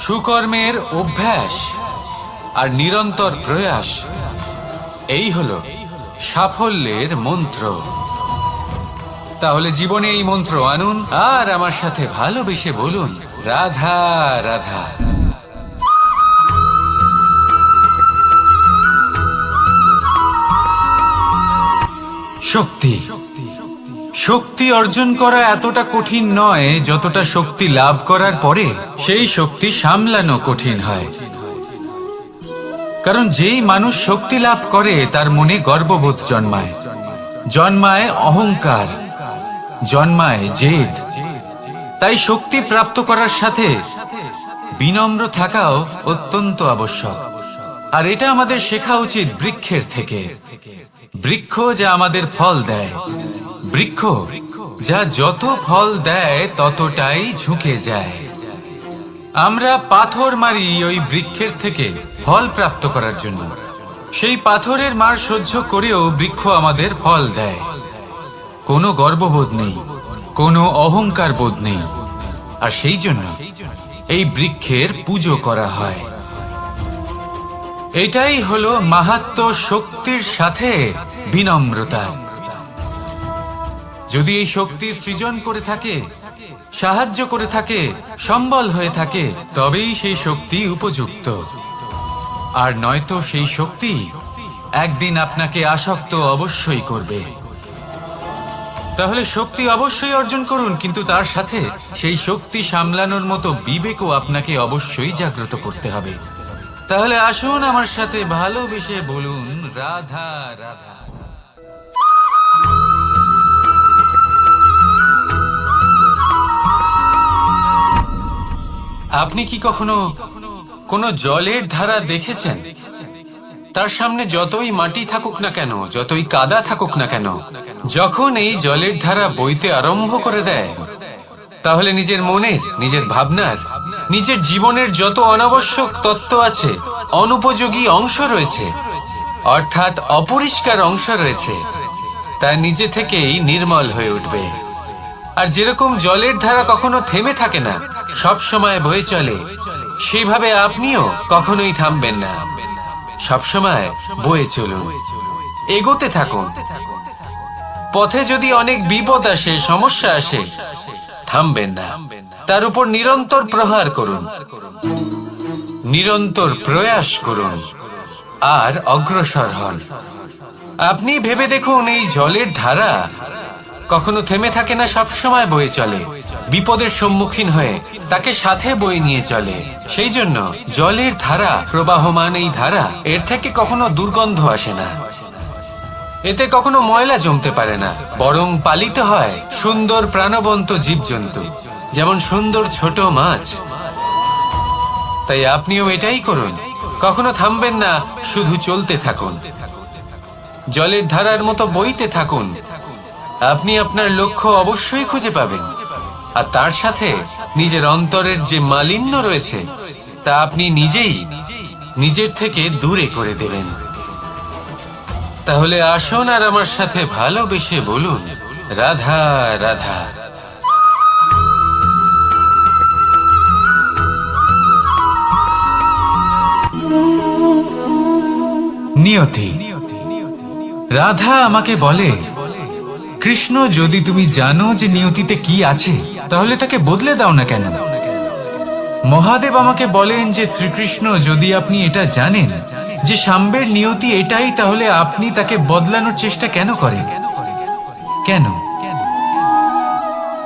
সুকর্মের অভ্যাস আর নিরন্তর প্রয়াস, এই হলো সাফল্যের মন্ত্র। তাহলে জীবনে এই মন্ত্র আনুন আর আমার সাথে ভালোবেসে বলুন, রাধা রাধা। শক্তি, শক্তি অর্জন করা এতটা কঠিন নয় যতটা শক্তি লাভ করার পরে সেই শক্তি সামলানো কঠিন হয়। কারণ যেই মানুষ শক্তি লাভ করে তার মনে গর্ববোধ জন্মায়, জন্মায় অহংকার, জন্মায় জেদ। তাই শক্তি প্রাপ্ত করার সাথে বিনম্র থাকাও অত্যন্ত আবশ্যক। আর এটা আমাদের শেখা উচিত বৃক্ষের থেকে। বৃক্ষ যা আমাদের ফল দেয়, বৃক্ষ যা যত ফল দেয় ততটাই ঝুঁকে যায়। আমরা পাথর মারি ওই বৃক্ষের থেকে ফল প্রাপ্ত করার জন্য। সেই পাথরের মার সহ্য করেও বৃক্ষ আমাদের ফল দেয়। কোনো গর্ববোধ নেই, কোনো অহংকার বোধ নেই, আর সেই জন্য এই বৃক্ষের পুজো করা হয়। এটাই হলো মাহাত্ম্য, শক্তির সাথে বিনম্রতা। যদি এই শক্তি সৃজন করে থাকে, সাহায্য করে থাকে, সম্বল হয়ে থাকে, তবেই সেই শক্তি উপযুক্ত। আর নয়তো সেই শক্তি একদিন আপনাকে আসক্ত অবশ্যই করবে। তাহলে শক্তি অবশ্যই অর্জন করুন, কিন্তু তার সাথে সেই শক্তি সামলানোর মতো বিবেকও আপনাকে অবশ্যই জাগ্রত করতে হবে। তাহলে আসুন আমার সাথে ভালোবেসে বলুন রাধা রাধা। আপনি কি কখনো কোনো জলের ধারা দেখেছেন? তার সামনে যতই মাটি থাকুক না কেন, যতই কাদা থাকুক না কেন, যখন এই জলের ধারা বইতে আরম্ভ করে দেয়, তাহলে নিজের মনের, নিজের ভাবনার, নিজের জীবনের যত অনাবশ্যক তত্ত্ব আছে, অনুপযোগী অংশ রয়েছে, অর্থাৎ অপরিষ্কার অংশ রয়েছে, তা নিজে থেকেই নির্মল হয়ে উঠবে। আর যেরকম জলের ধারা কখনো থেমে থাকে না, সব সময় বয়ে চলে, সেভাবে আপনিও কখনোই থামবেন না। সবসময় বয়ে চলুন, এগোতে থাকুন। পথে যদি অনেক বিপদ আসে, সমস্যা আসে, থামবেন না, তার উপর নিরন্তর প্রহার করুন, নিরন্তর প্রয়াস করুন, আর অগ্রসর হন। আপনি ভেবে দেখুন, এই জলের ধারা কখনো থেমে থাকে না, সবসময় বয়ে চলে, বিপদের সম্মুখীন হয়ে তাকে সাথে বয়ে নিয়ে চলে। সেই জন্য জলের ধারা, প্রবাহমান এই ধারা, এর থেকে কখনো দুর্গন্ধ আসে না, এতে কখনো ময়লা জমতে পারে না, বরং পালিত হয় সুন্দর প্রাণবন্ত জীবজন্তু, যেমন সুন্দর ছোট মাছ। তাই আপনিও এটাই করুন, কখনো থামবেন না, শুধু চলতে থাকুন, জলের ধারার মতো বইতে থাকুন। আপনি আপনার লক্ষ্য অবশ্যই খুঁজে পাবেন, আর তার সাথে নিজের অন্তরের যে মালিন্য রয়েছে তা আপনি নিজেই নিজের থেকে দূরে করে দেবেন। তাহলে আসুন আর আমার সাথে ভালোবেসে বলুন রাধা রাধা। নিয়তি। রাধা আমাকে বলে, কৃষ্ণ, যদি তুমি জানো যে নিয়তিতে কি আছে, তাহলে তাকে বদলে দাও না কেন? মহাদেব আমাকে বলেন যে শ্রীকৃষ্ণ, যদি আপনি এটা জানেন যে সাম্বের নিয়তি এটাই, তাহলে আপনি তাকে বদলানোর চেষ্টা কেন করেন? কেন?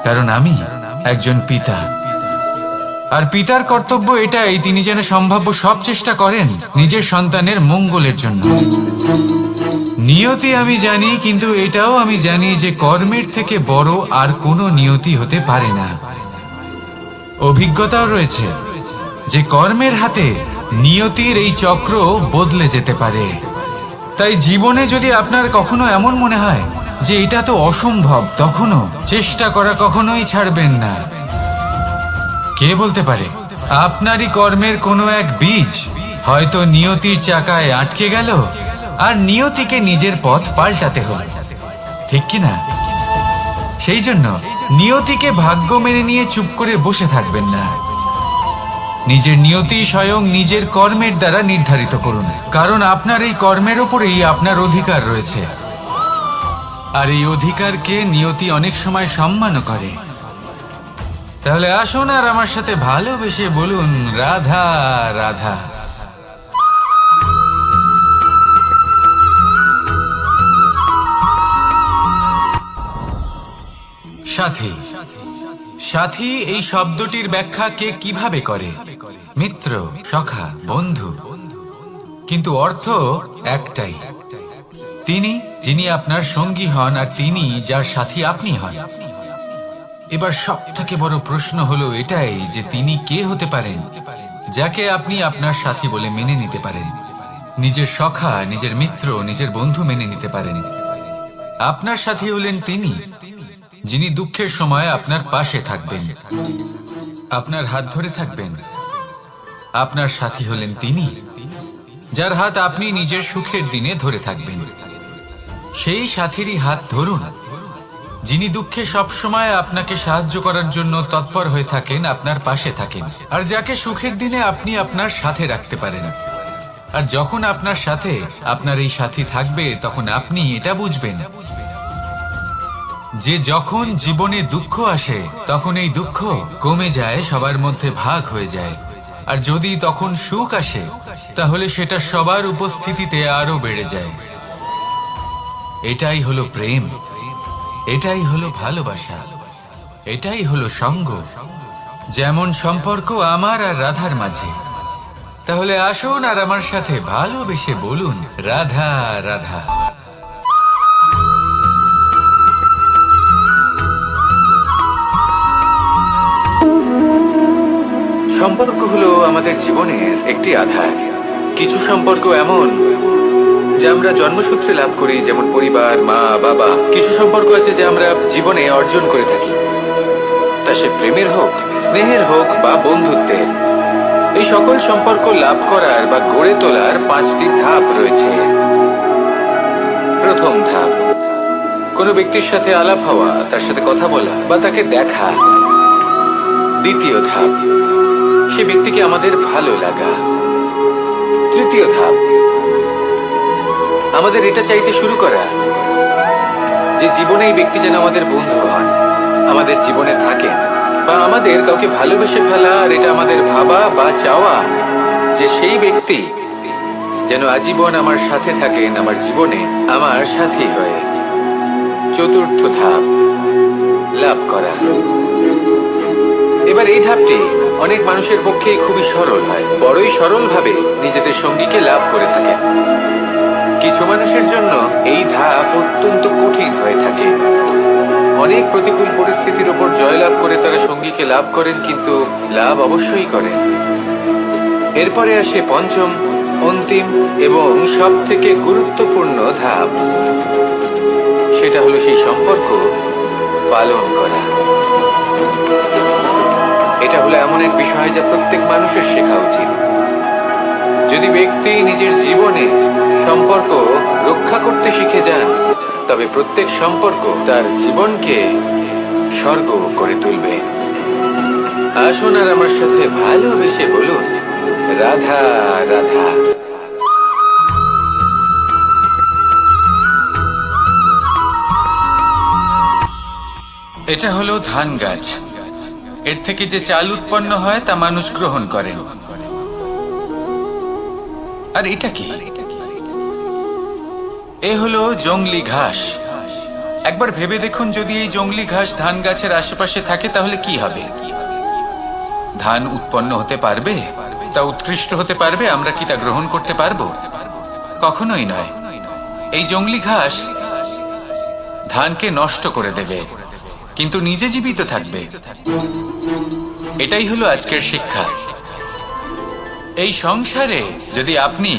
কারণ আমি একজন পিতা, আর পিতার কর্তব্য এটাই, তিনি যেন সম্ভাব্য সব চেষ্টা করেন নিজের সন্তানের মঙ্গলের জন্য। নিয়তি আমি জানি, কিন্তু এটাও আমি জানি যে কর্মের থেকে বড় আর কোনো নিয়তি হতে পারে না। অভিজ্ঞতাও রয়েছে যে কর্মের হাতে নিয়তির এই চক্র বদলে যেতে পারে। তাই জীবনে যদি আপনার কখনো এমন মনে হয় যে এটা তো অসম্ভব, তখনও চেষ্টা করা কখনোই ছাড়বেন না। কে বলতে পারে আপনারই কর্মের কোনো এক বীজ হয়তো নিয়তির চাকায় আটকে গেল, আর নিয়তিকে নিজের পথ পাল্টাতে হলো, ঠিক কিনা? সেই জন্য নিয়তিকে ভাগ্য মেনে নিয়ে চুপ করে বসে থাকবেন না। নিজের নিয়তি স্বয়ং নিজের কর্মের দ্বারা নির্ধারিত করুন, কারণ আপনার এই কর্মের উপরেই আপনার অধিকার রয়েছে, আর এই অধিকারকে নিয়তি অনেক সময় সম্মানও করে। তাহলে আসুন আর আমার সাথে ভালোবেসে বলুন রাধা রাধা। সাথী। সাথী এই শব্দটির ব্যাখ্যা কে কিভাবে করে? মিত্র, সখা, বন্ধু, কিন্তু অর্থ একটাই, তিনি যিনি আপনার সঙ্গী হন, আর তিনি যার সাথী আপনি হন। এবার সব থেকে বড় প্রশ্ন হলো এটাই যে তিনি কে হতে পারেন যাকে আপনি আপনার সাথী বলে মেনে নিতে পারেন। নিজের সখা, নিজের মিত্র, নিজের বন্ধু মেনে নিতে পারেন। আপনার সাথী হলেন তিনি যিনি দুঃখের সময় আপনার পাশে থাকবেন, আপনার হাত ধরে থাকবেন। আপনার সাথী হলেন তিনি যার হাত আপনি নিজের সুখের দিনে ধরে থাকবেন। সেই সাথীরই হাত ধরুন যিনি দুঃখে সবসময় আপনাকে সাহায্য করার জন্য তৎপর হয়ে থাকেন, আপনার পাশে থাকেন, আর যাকে সুখের দিনে আপনি আপনার সাথে রাখতে পারেন। আর যখন আপনার সাথে আপনার এই সাথী থাকবে, তখন আপনি এটা বুঝবেন যে যখন জীবনে দুঃখ আসে তখন এই দুঃখ কমে যায়, সবার মধ্যে ভাগ হয়ে যায়। আর যদি তখন সুখ আসে তাহলে সেটা সবার উপস্থিতিতে আরো বেড়ে যায়। এটাই হলো প্রেম, এটাই হলো ভালোবাসা, এটাই হলো সঙ্গ। যেমন সম্পর্ক আমার আর রাধার মাঝে। তাহলে আসুন আর আমার সাথে ভালোবেসে বলুন, রাধা রাধা। সম্পর্ক হলো আমাদের জীবনের একটি আধার। কিছু সম্পর্ক এমন যা আমরা জন্মসূত্রে লাভ করি, যেমন পরিবার, মা, বাবা। কিছু সম্পর্ক আছে যা আমরা জীবনে অর্জন করে থাকি, তা সে প্রেমের হোক, স্নেহের হোক বা বন্ধুত্বের। এই সকল সম্পর্ক লাভ করার বা গড়ে তোলার 5টি ধাপ রয়েছে। প্রথম ধাপ, কোনো ব্যক্তির সাথে আলাপ হওয়া, তার সাথে কথা বলা বা তাকে দেখা। দ্বিতীয় ধাপ, সে ব্যক্তিকে আমাদের ভালো লাগা। তৃতীয় ধাপ, আমাদের এটা চাইতে শুরু করা যে জীবনে এই ব্যক্তি যেন আমাদের বন্ধু হন, আমাদের জীবনে থাকেন, বা আমাদের কাউকে ভালোবেসে ফেলা। আর এটা আমাদের ভাবা বা চাওয়া যে সেই ব্যক্তি যেন আজীবন আমার সাথে থাকেন, আমার জীবনে আমার সাথী হয়ে। চতুর্থ ধাপ, লাভ করা। এবার এই ধাপটি অনেক মানুষের পক্ষেই খুবই সরল হয়, বড়ই সরলভাবে নিজেদের সঙ্গীকে লাভ করে থাকেন। কিছু মানুষের জন্য এই ধাপ অত্যন্ত কঠিন হয়ে থাকে। অনেক প্রতিকূল পরিস্থিতির উপর জয়লাভ করে তারা সঙ্গীকে লাভ করেন, কিন্তু লাভ অবশ্যই করেন। এরপরে আসে পঞ্চম, অন্তিম এবং সব থেকে গুরুত্বপূর্ণ ধাপ। সেটা হলো সেই সম্পর্ক পালন করা। এটা হলো এমন এক বিষয় যা প্রত্যেক মানুষের শেখা উচিত। যদি ব্যক্তি নিজের জীবনে সম্পর্ক রক্ষা করতে শিখে যান, তবে প্রত্যেক সম্পর্ক তার জীবনকে স্বর্গ করে তুলবে। আসুন আর আমার সাথে ভালোবেসে বলুন, রাধা রাধা। এটা হলো ধান গাছ। এর থেকে যে চাল উৎপন্ন হয় তা মানুষ গ্রহণ করেন। আর এটা কি? এ হলো জংলি ঘাস। একবার ভেবে দেখুন, যদি এই জংলি ঘাস ধান গাছের আশেপাশে থাকে তাহলে কি হবে? ধান উৎপন্ন হতে পারবে? তা উৎকৃষ্ট হতে পারবে? আমরা কি তা গ্রহণ করতে পারবো? কখনোই নয়। এই জংলি ঘাস ধানকে নষ্ট করে দেবে, কিন্তু নিজে জীবিত থাকবে। এটাই হলো আজকের শিক্ষা। এই সংসারে যদি আপনি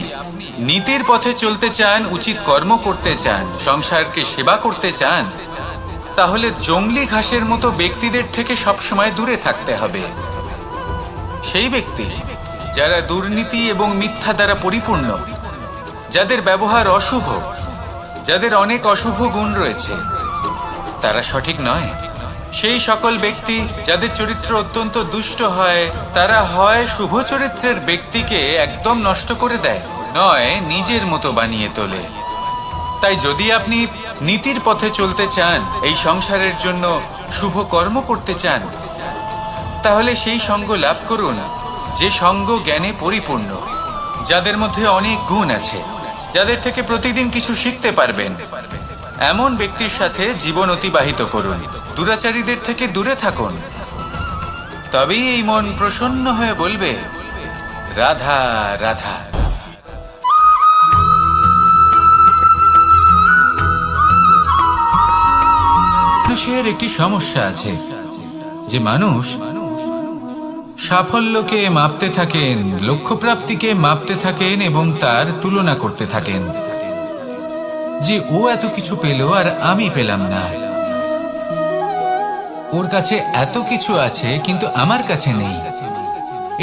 নীতির পথে চলতে চান, উচিত কর্ম করতে চান, সংসারকে সেবা করতে চান, তাহলে জংলি ঘাসের মতো ব্যক্তিদের থেকে সবসময় দূরে থাকতে হবে। সেই ব্যক্তি যারা দুর্নীতি এবং মিথ্যা দ্বারা পরিপূর্ণ, যাদের ব্যবহার অশুভ, যাদের অনেক অশুভ গুণ রয়েছে, তারা সঠিক নয়। সেই সকল ব্যক্তি যাদের চরিত্র অত্যন্ত দুষ্ট হয়, তারা হয় শুভ চরিত্রের ব্যক্তিকে একদম নষ্ট করে দেয়, নয় নিজের মতো বানিয়ে তোলে। তাই যদি আপনি নীতির পথে চলতে চান, এই সংসারের জন্য শুভ কর্ম করতে চান, তাহলে সেই সঙ্গ লাভ করুন যে সঙ্গ জ্ঞানে পরিপূর্ণ, যাদের মধ্যে অনেক গুণ আছে, যাদের থেকে প্রতিদিন কিছু শিখতে পারবেন। এমন ব্যক্তির সাথে জীবন অতিবাহিত করুন। দুরাচারীদের থেকে দূরে থাকুন। তবেই এই মন প্রসন্ন হয়ে বলবে, রাধা রাধা। মানুষের একটি সমস্যা আছে যে মানুষ সাফল্যকে মাপতে থাকেন, লক্ষ্যপ্রাপ্তিকে মাপতে থাকেন এবং তার তুলনা করতে থাকেন যে ও এত কিছু পেল আর আমি পেলাম না, ওর কাছে এত কিছু আছে কিন্তু আমার কাছে নেই।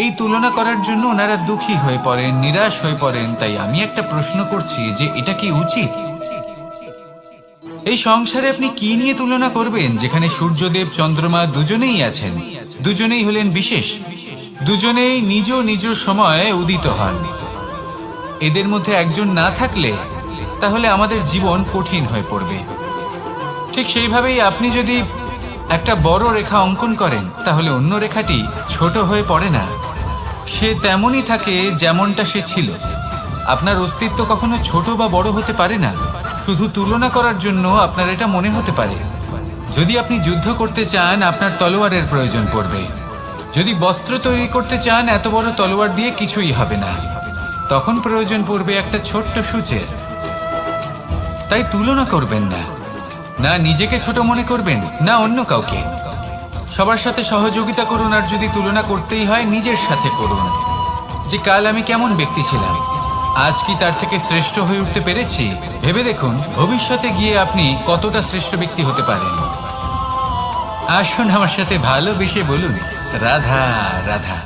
এই তুলনা করার জন্য ওনারা দুঃখী হয়ে পড়েন, নিরাশ হয়ে পড়েন। তাই আমি একটা প্রশ্ন করছি যে এটা কি উচিত? এই সংসারে আপনি কি নিয়ে তুলনা করবেন, যেখানে সূর্যদেব চন্দ্রমা দুজনেই আছেন, দুজনেই হলেন বিশেষ, দুজনেই নিজ নিজ সময়ে উদিত হন। এদের মধ্যে একজন না থাকলে তাহলে আমাদের জীবন কঠিন হয়ে পড়বে। ঠিক সেইভাবেই আপনি যদি একটা বড় রেখা অঙ্কন করেন তাহলে অন্য রেখাটি ছোট হয়ে পড়ে না, সে তেমনই থাকে যেমনটা সে ছিল। আপনার অস্তিত্ব কখনো ছোট বা বড় হতে পারে না, শুধু তুলনা করার জন্য আপনার এটা মনে হতে পারে। যদি আপনি যুদ্ধ করতে চান আপনার তলোয়ারের প্রয়োজন পড়বে, যদি বস্ত্র তৈরি করতে চান এত বড় তলোয়ার দিয়ে কিছুই হবে না, তখন প্রয়োজন পড়বে একটা ছোট্ট সূচের। তাই তুলনা করবেন না, না নিজেকে ছোট মনে করবেন না অন্য কাউকে। সবার সাথে সহযোগিতা করুন, আর যদি তুলনা করতেই হয় নিজের সাথে করুন, যে কাল আমি কেমন ব্যক্তি ছিলাম, আজ কি তার থেকে শ্রেষ্ঠ হয়ে উঠতে পেরেছি। ভেবে দেখুন ভবিষ্যতে গিয়ে আপনি কতটা শ্রেষ্ঠ ব্যক্তি হতে পারেন। আসুন আমার সাথে ভালোবেসে বলুন রাধা রাধা।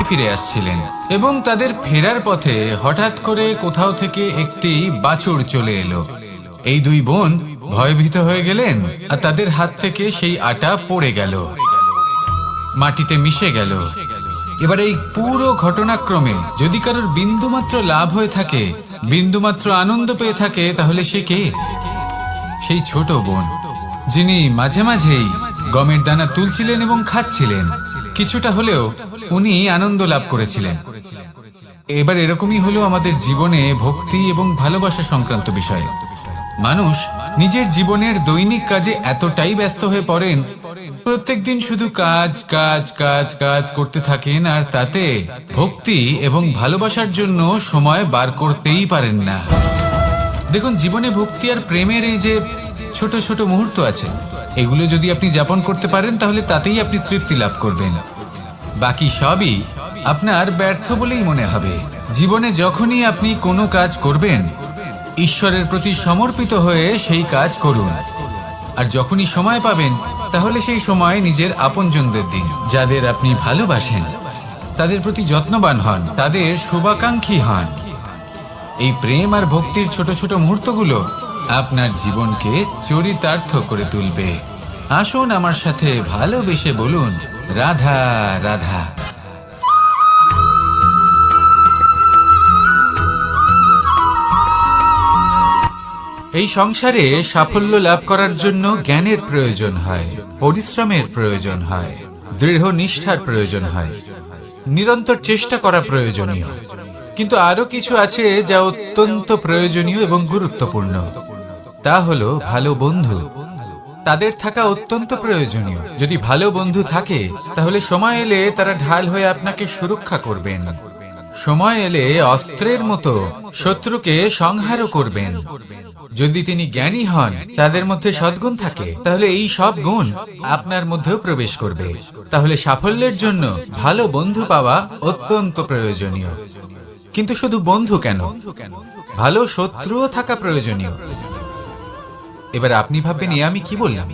ফিরে আসছিলেন এবং তাদের ফেরার পথে হঠাৎ করে কোথাও থেকে একটি বাছুর চলে এলো। এই দুই বোন ভয়ভীত হয়ে গেলেন আর তাদের হাত থেকে সেই আটা পড়ে গেল, মাটিতে মিশে গেল। এবার এই পুরো ঘটনাক্রমে যদি কারোর বিন্দুমাত্র লাভ হয়ে থাকে, বিন্দুমাত্র আনন্দ পেয়ে থাকে, তাহলে সে কে? সেই ছোট বোন, যিনি মাঝে মাঝেই গমের দানা তুলছিলেন এবং খাচ্ছিলেন। কিছুটা হলেও উনি আনন্দ লাভ করেছিলেন। এবার এরকমই হলো আমাদের জীবনে ভক্তি এবং ভালোবাসা সংক্রান্ত বিষয়ে। মানুষ নিজের জীবনের দৈনিক কাজে এতটাই ব্যস্ত হয়ে পড়েন, প্রত্যেকদিন শুধু কাজ কাজ কাজ কাজ করতে থাকেন, আর তাতে ভক্তি এবং ভালোবাসার জন্য সময় বার করতেই পারেন না। দেখুন, জীবনে ভক্তি আর প্রেমের এই যে ছোট ছোট মুহূর্ত আছে, এগুলো যদি আপনি যাপন করতে পারেন তাহলে তাতেই আপনি তৃপ্তি লাভ করবেন। বাকি সবই আপনার ব্যর্থ বলেই মনে হবে। জীবনে যখনই আপনি কোনো কাজ করবেন, ঈশ্বরের প্রতি সমর্পিত হয়ে সেই কাজ করুন। আর যখনই সময় পাবেন তাহলে সেই সময় নিজের আপনজনদের দিন, যাদের আপনি ভালোবাসেন, তাদের প্রতি যত্নবান হন, তাদের শুভাকাঙ্ক্ষী হন। এই প্রেম আর ভক্তির ছোট ছোট মুহূর্তগুলো আপনার জীবনকে চরিতার্থ করে তুলবে। আসুন আমার সাথে ভালোবেসে বলুন রাধা রাধা। এই সংসারে সাফল্য লাভ করার জন্য জ্ঞানের প্রয়োজন হয়, পরিশ্রমের প্রয়োজন হয়, দৃঢ় নিষ্ঠার প্রয়োজন হয়, নিরন্তর চেষ্টা করা প্রয়োজনীয়। কিন্তু আরো কিছু আছে যা অত্যন্ত প্রয়োজনীয় এবং গুরুত্বপূর্ণ। তা হলো ভালো বন্ধু। তাদের থাকা অত্যন্ত প্রয়োজনীয়। যদি ভালো বন্ধু থাকে তাহলে সময় এলে তারা ঢাল হয়ে আপনাকে সুরক্ষা করবেন। সময় এলে অস্ত্রের মতো শত্রুকে সংহারও করবেন। যদি তিনি জ্ঞানী হন, তাদের মধ্যে সদ্গুণ থাকে, তাহলে এই সব গুণ আপনার মধ্যেও প্রবেশ করবে। তাহলে সাফল্যের জন্য ভালো বন্ধু পাওয়া অত্যন্ত প্রয়োজনীয়। কিন্তু শুধু বন্ধু কেন, ভালো শত্রুও থাকা প্রয়োজনীয়। এবার আপনি ভাববেন, আমি কি বললাম?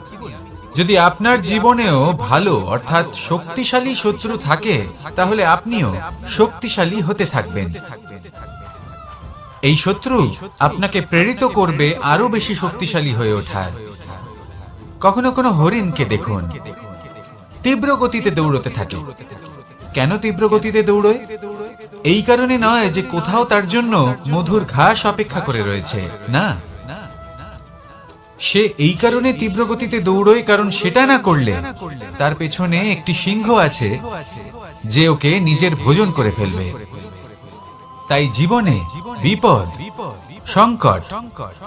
যদি আপনার জীবনেও ভালো অর্থাৎ শক্তিশালী শত্রু থাকে, তাহলে আপনিও শক্তিশালী হতে থাকবেন। এই শত্রু আপনাকে প্রেরিত করবে আরো বেশি শক্তিশালী হয়ে ওঠার। কখনো কোনো হরিণকে দেখুন, তীব্র গতিতে দৌড়তে থাকে। কেন তীব্র গতিতে দৌড়য়? এই কারণে নয় যে কোথাও তার জন্য মধুর ঘাস অপেক্ষা করে রয়েছে, না। সে এই কারণে তীব্র গতিতে দৌড়য় কারণ সেটা না করলে তার পেছনে একটি সিংহ আছে যে ওকে নিজের ভোজন করে ফেলবে। তাই জীবনে বিপদ, সংকট,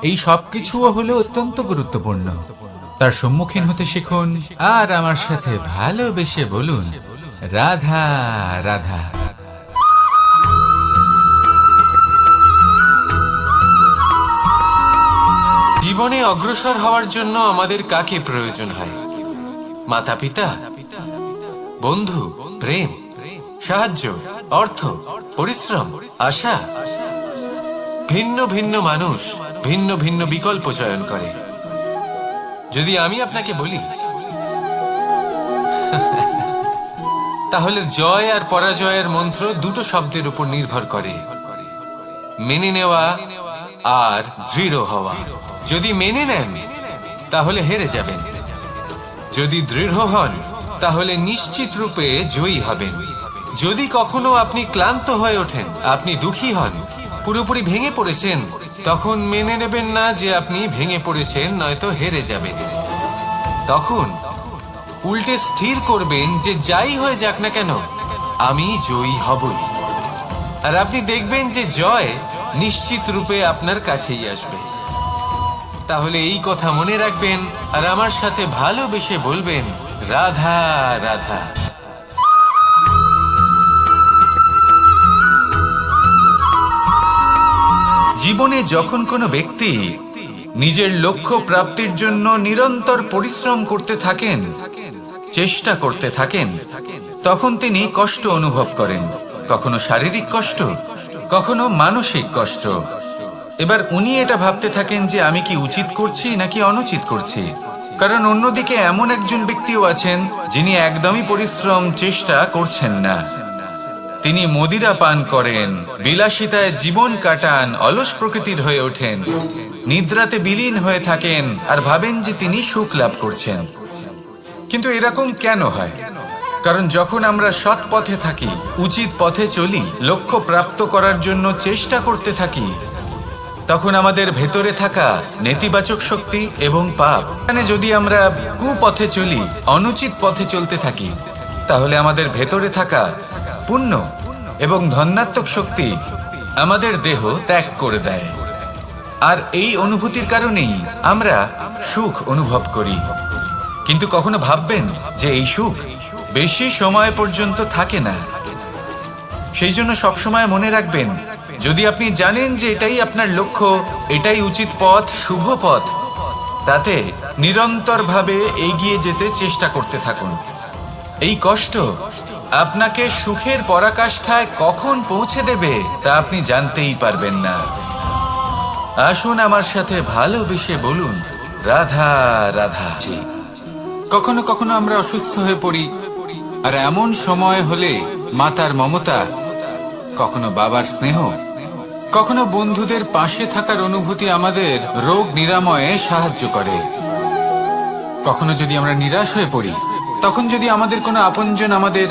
এই সবকিছুও হলো অত্যন্ত গুরুত্বপূর্ণ। তার সম্মুখীন হতে শিখুন আর আমার সাথে ভালোবেসে বলুন রাধা রাধা। জীবনে অগ্রসর হওয়ার জন্য আমাদের কাকে প্রয়োজন হয়? মাতা পিতা, বন্ধু, প্রেম, সাহায্য, অর্থ, পরিশ্রম, আশা। ভিন্ন ভিন্ন মানুষ ভিন্ন ভিন্ন বিকল্প চয়ন করে। যদি আমি আপনাকে বলি, তাহলে জয় আর পরাজয়ের মন্ত্র দুটো শব্দের উপর নির্ভর করে, মেনে নেওয়া আর দৃঢ় হওয়া। যদি মেনে নেন তাহলে হেরে যাবেন, যদি দৃঢ় হন তাহলে নিশ্চিত রূপে জয়ী হবেন। যদি কখনো আপনি ক্লান্ত হয়ে ওঠেন, আপনি দুঃখী হন, পুরোপুরি ভেঙে পড়েছেন, তখন মেনে নেবেন না যে আপনি ভেঙে পড়েছেন, নয়তো হেরে যাবেন। তখন উল্টে স্থির করবেন যে যাই হয়ে যাক না কেন, আমি জয়ী হবই। আর আপনি দেখবেন যে জয় নিশ্চিত রূপে আপনার কাছেই আসবে। তাহলে এই কথা মনে রাখবেন আর আমার সাথে ভালোবেসে বলবেন, রাধা রাধা। জীবনে যখন কোনো ব্যক্তি নিজের লক্ষ্য প্রাপ্তির জন্য নিরন্তর পরিশ্রম করতে থাকেন, চেষ্টা করতে থাকেন, তখন তিনি কষ্ট অনুভব করেন। কখনো শারীরিক কষ্ট, কখনো মানসিক কষ্ট। এবার উনি এটা ভাবতে থাকেন যে আমি কি উচিত করছি নাকি অনুচিত করছি। কারণ অন্যদিকে এমন একজন ব্যক্তিও আছেন যিনি একদমই পরিশ্রম চেষ্টা করছেন না। তিনি মদিরা পান করেন, বিলাসিতায় জীবন কাটান, অলস প্রকৃতির হয়ে ওঠেন, নিদ্রাতে বিলীন হয়ে থাকেন আর ভাবেন যে তিনি সুখ লাভ করছেন। কিন্তু এরকম কেন হয়? কারণ যখন আমরা সৎ পথে থাকি, উচিত পথে চলি, লক্ষ্য প্রাপ্ত করার জন্য চেষ্টা করতে থাকি, তখন আমাদের ভেতরে থাকা নেতিবাচক শক্তি এবং পাপ, মানে যদি আমরা কুপথে চলি, অনুচিত পথে চলতে থাকি, তাহলে আমাদের ভেতরে থাকা পুণ্য এবং ধনাত্মক শক্তি আমাদের দেহ ত্যাগ করে দেয়। আর এই অনুভূতির কারণেই আমরা সুখ অনুভব করি। কিন্তু কখনো ভাববেন যে এই সুখ বেশি সময় পর্যন্ত থাকে না। সেই জন্য সবসময় মনে রাখবেন, যদি আপনি জানেন যে এটাই আপনার লক্ষ্য, এটাই উচিত পথ, শুভ পথ, তাতে নিরন্তরভাবে এগিয়ে যেতে চেষ্টা করতে থাকুন। এই কষ্ট আপনাকে সুখের পরাকাষ্ঠায় কখন পৌঁছে দেবে তা আপনি জানতেই পারবেন না। আসুন আমার সাথে ভালোবেসে বলুন, রাধা রাধা। কখনো কখনো আমরা অসুস্থ হয়ে পড়ি, আর এমন সময় হলে মাতার মমতা, কখনো বাবার স্নেহ, কখনো বন্ধুদের পাশে থাকার অনুভূতি আমাদের রোগ নিরাময়ে সাহায্য করে। কখনো যদি আমরা নিরাশ হয়ে পড়ি, তখন যদি আমাদের কোনো আপনজন আমাদের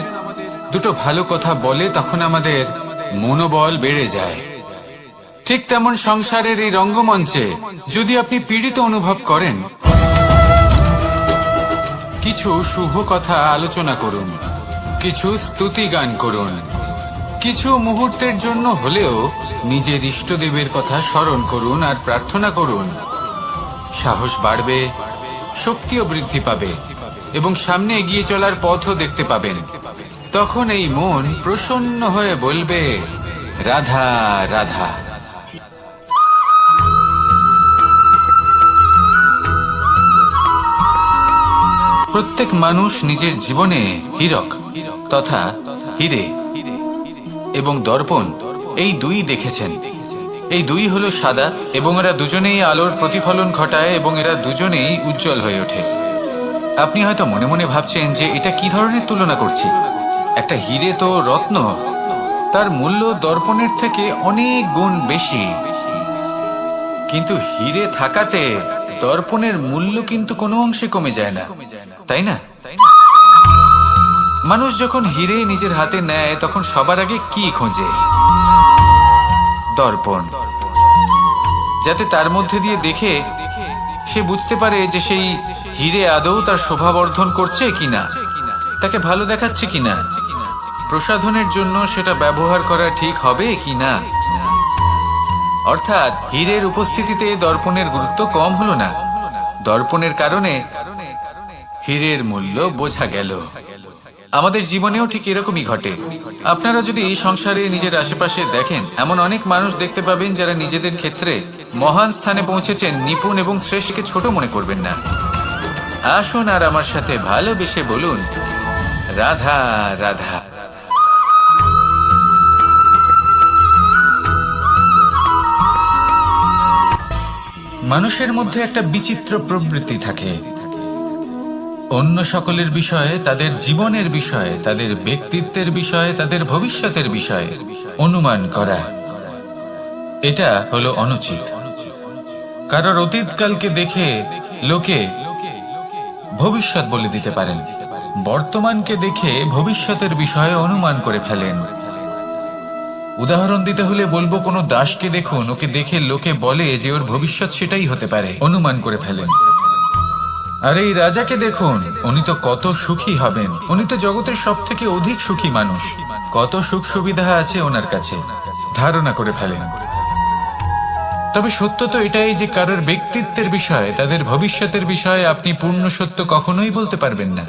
দুটো ভালো কথা বলে, তখন আমাদের মনোবল বেড়ে যায়। ঠিক তেমন সংসারের এই রঙ্গমঞ্চে যদি আপনি পীড়িত অনুভব করেন, কিছু শুভ কথা আলোচনা করুন, কিছু স্তুতি গান করুন, কিছু মুহূর্তের জন্য হলেও নিজের ইষ্টদেবের কথা স্মরণ করুন আর প্রার্থনা করুন। সাহস বাড়বে, শক্তিও বৃদ্ধি পাবে এবং সামনে এগিয়ে চলার পথও দেখতে পাবেন। তখন এই মন প্রসন্ন হয়ে বলবে, রাধা রাধা। প্রত্যেক মানুষ নিজের জীবনে হীরক তথা হীরে এবং দর্পণ, এই দুই দেখেছেন। এই দুই হলো সাদা এবং এরা দুজনেই আলোর প্রতিফলন ঘটায় এবং এরা দুজনেই উজ্জ্বল হয়ে ওঠে। আপনি হয়তো মনে মনে ভাবছেন যে এটা কি ধরনের তুলনা করছি। একটা হীরে তো রত্ন, তার মূল্য দর্পণের থেকে অনেক গুণ বেশি। কিন্তু হীরে থাকাতে দর্পণের মূল্য কিন্তু কোনো অংশে কমে যায় না, তাই না? মানুষ যখন হীরে নিজের হাতে নেয়, তখন সবার আগে কি খোঁজে? দর্পণ, যাতে তার মধ্যে দিয়ে দেখে সে বুঝতে পারে যে সেই হীরে আদৌ তার শোভাবর্ধন করছে কিনা, তাকে ভালো দেখাচ্ছে কিনা, প্রসাধনের জন্য সেটা ব্যবহার করা ঠিক হবে কিনা। অর্থাৎ হীরের উপস্থিতিতে দর্পণের গুরুত্ব কম হলো না, দর্পণের কারণে হীরের মূল্য বোঝা গেল। আমাদের জীবনেও ঠিক এরকমই ঘটে। আপনারা যদি এই সংসারে নিজের আশেপাশে দেখেন, এমন অনেক মানুষ দেখতে পাবেন যারা নিজেদের ক্ষেত্রে মহান স্থানে পৌঁছেছেন, নিপুণ এবং শ্রেষ্ঠকে ছোট মনে করবেন না। আসুন আর আমার সাথে ভালোবেসে বলুন, রাধা রাধা। মানুষের মধ্যে একটা বিচিত্র প্রবৃত্তি থাকে, অন্য সকলের বিষয়ে, তাদের জীবনের বিষয়ে, তাদের ব্যক্তিত্বের বিষয়ে, তাদের ভবিষ্যতের বিষয়ে অনুমান করা। এটা হলো অনুচিত। কারোর অতীতকালকে দেখে লোকে ভবিষ্যৎ বলে দিতে পারেন, বর্তমানকে দেখে ভবিষ্যতের বিষয়ে অনুমান করে ফেলেন। উদাহরণ দিতে হলে বলবো, কোনো দাসকে দেখুন, ওকে দেখে লোকে বলে যে ওর ভবিষ্যৎ সেটাই হতে পারে, অনুমান করে ফেলেন। আর এই রাজাকে দেখুন, উনি তো কত সুখী হবেন, উনি তো জগতের সব থেকে অধিক সুখী মানুষ, কত সুখ সুবিধা আছে ওনার কাছে, ধারণা করে ফেলেন। তবে সত্য তো এটাই যে কারোর ব্যক্তিত্বের বিষয়ে, তাদের ভবিষ্যতের বিষয়ে আপনি পূর্ণ সত্য কখনোই বলতে পারবেন না।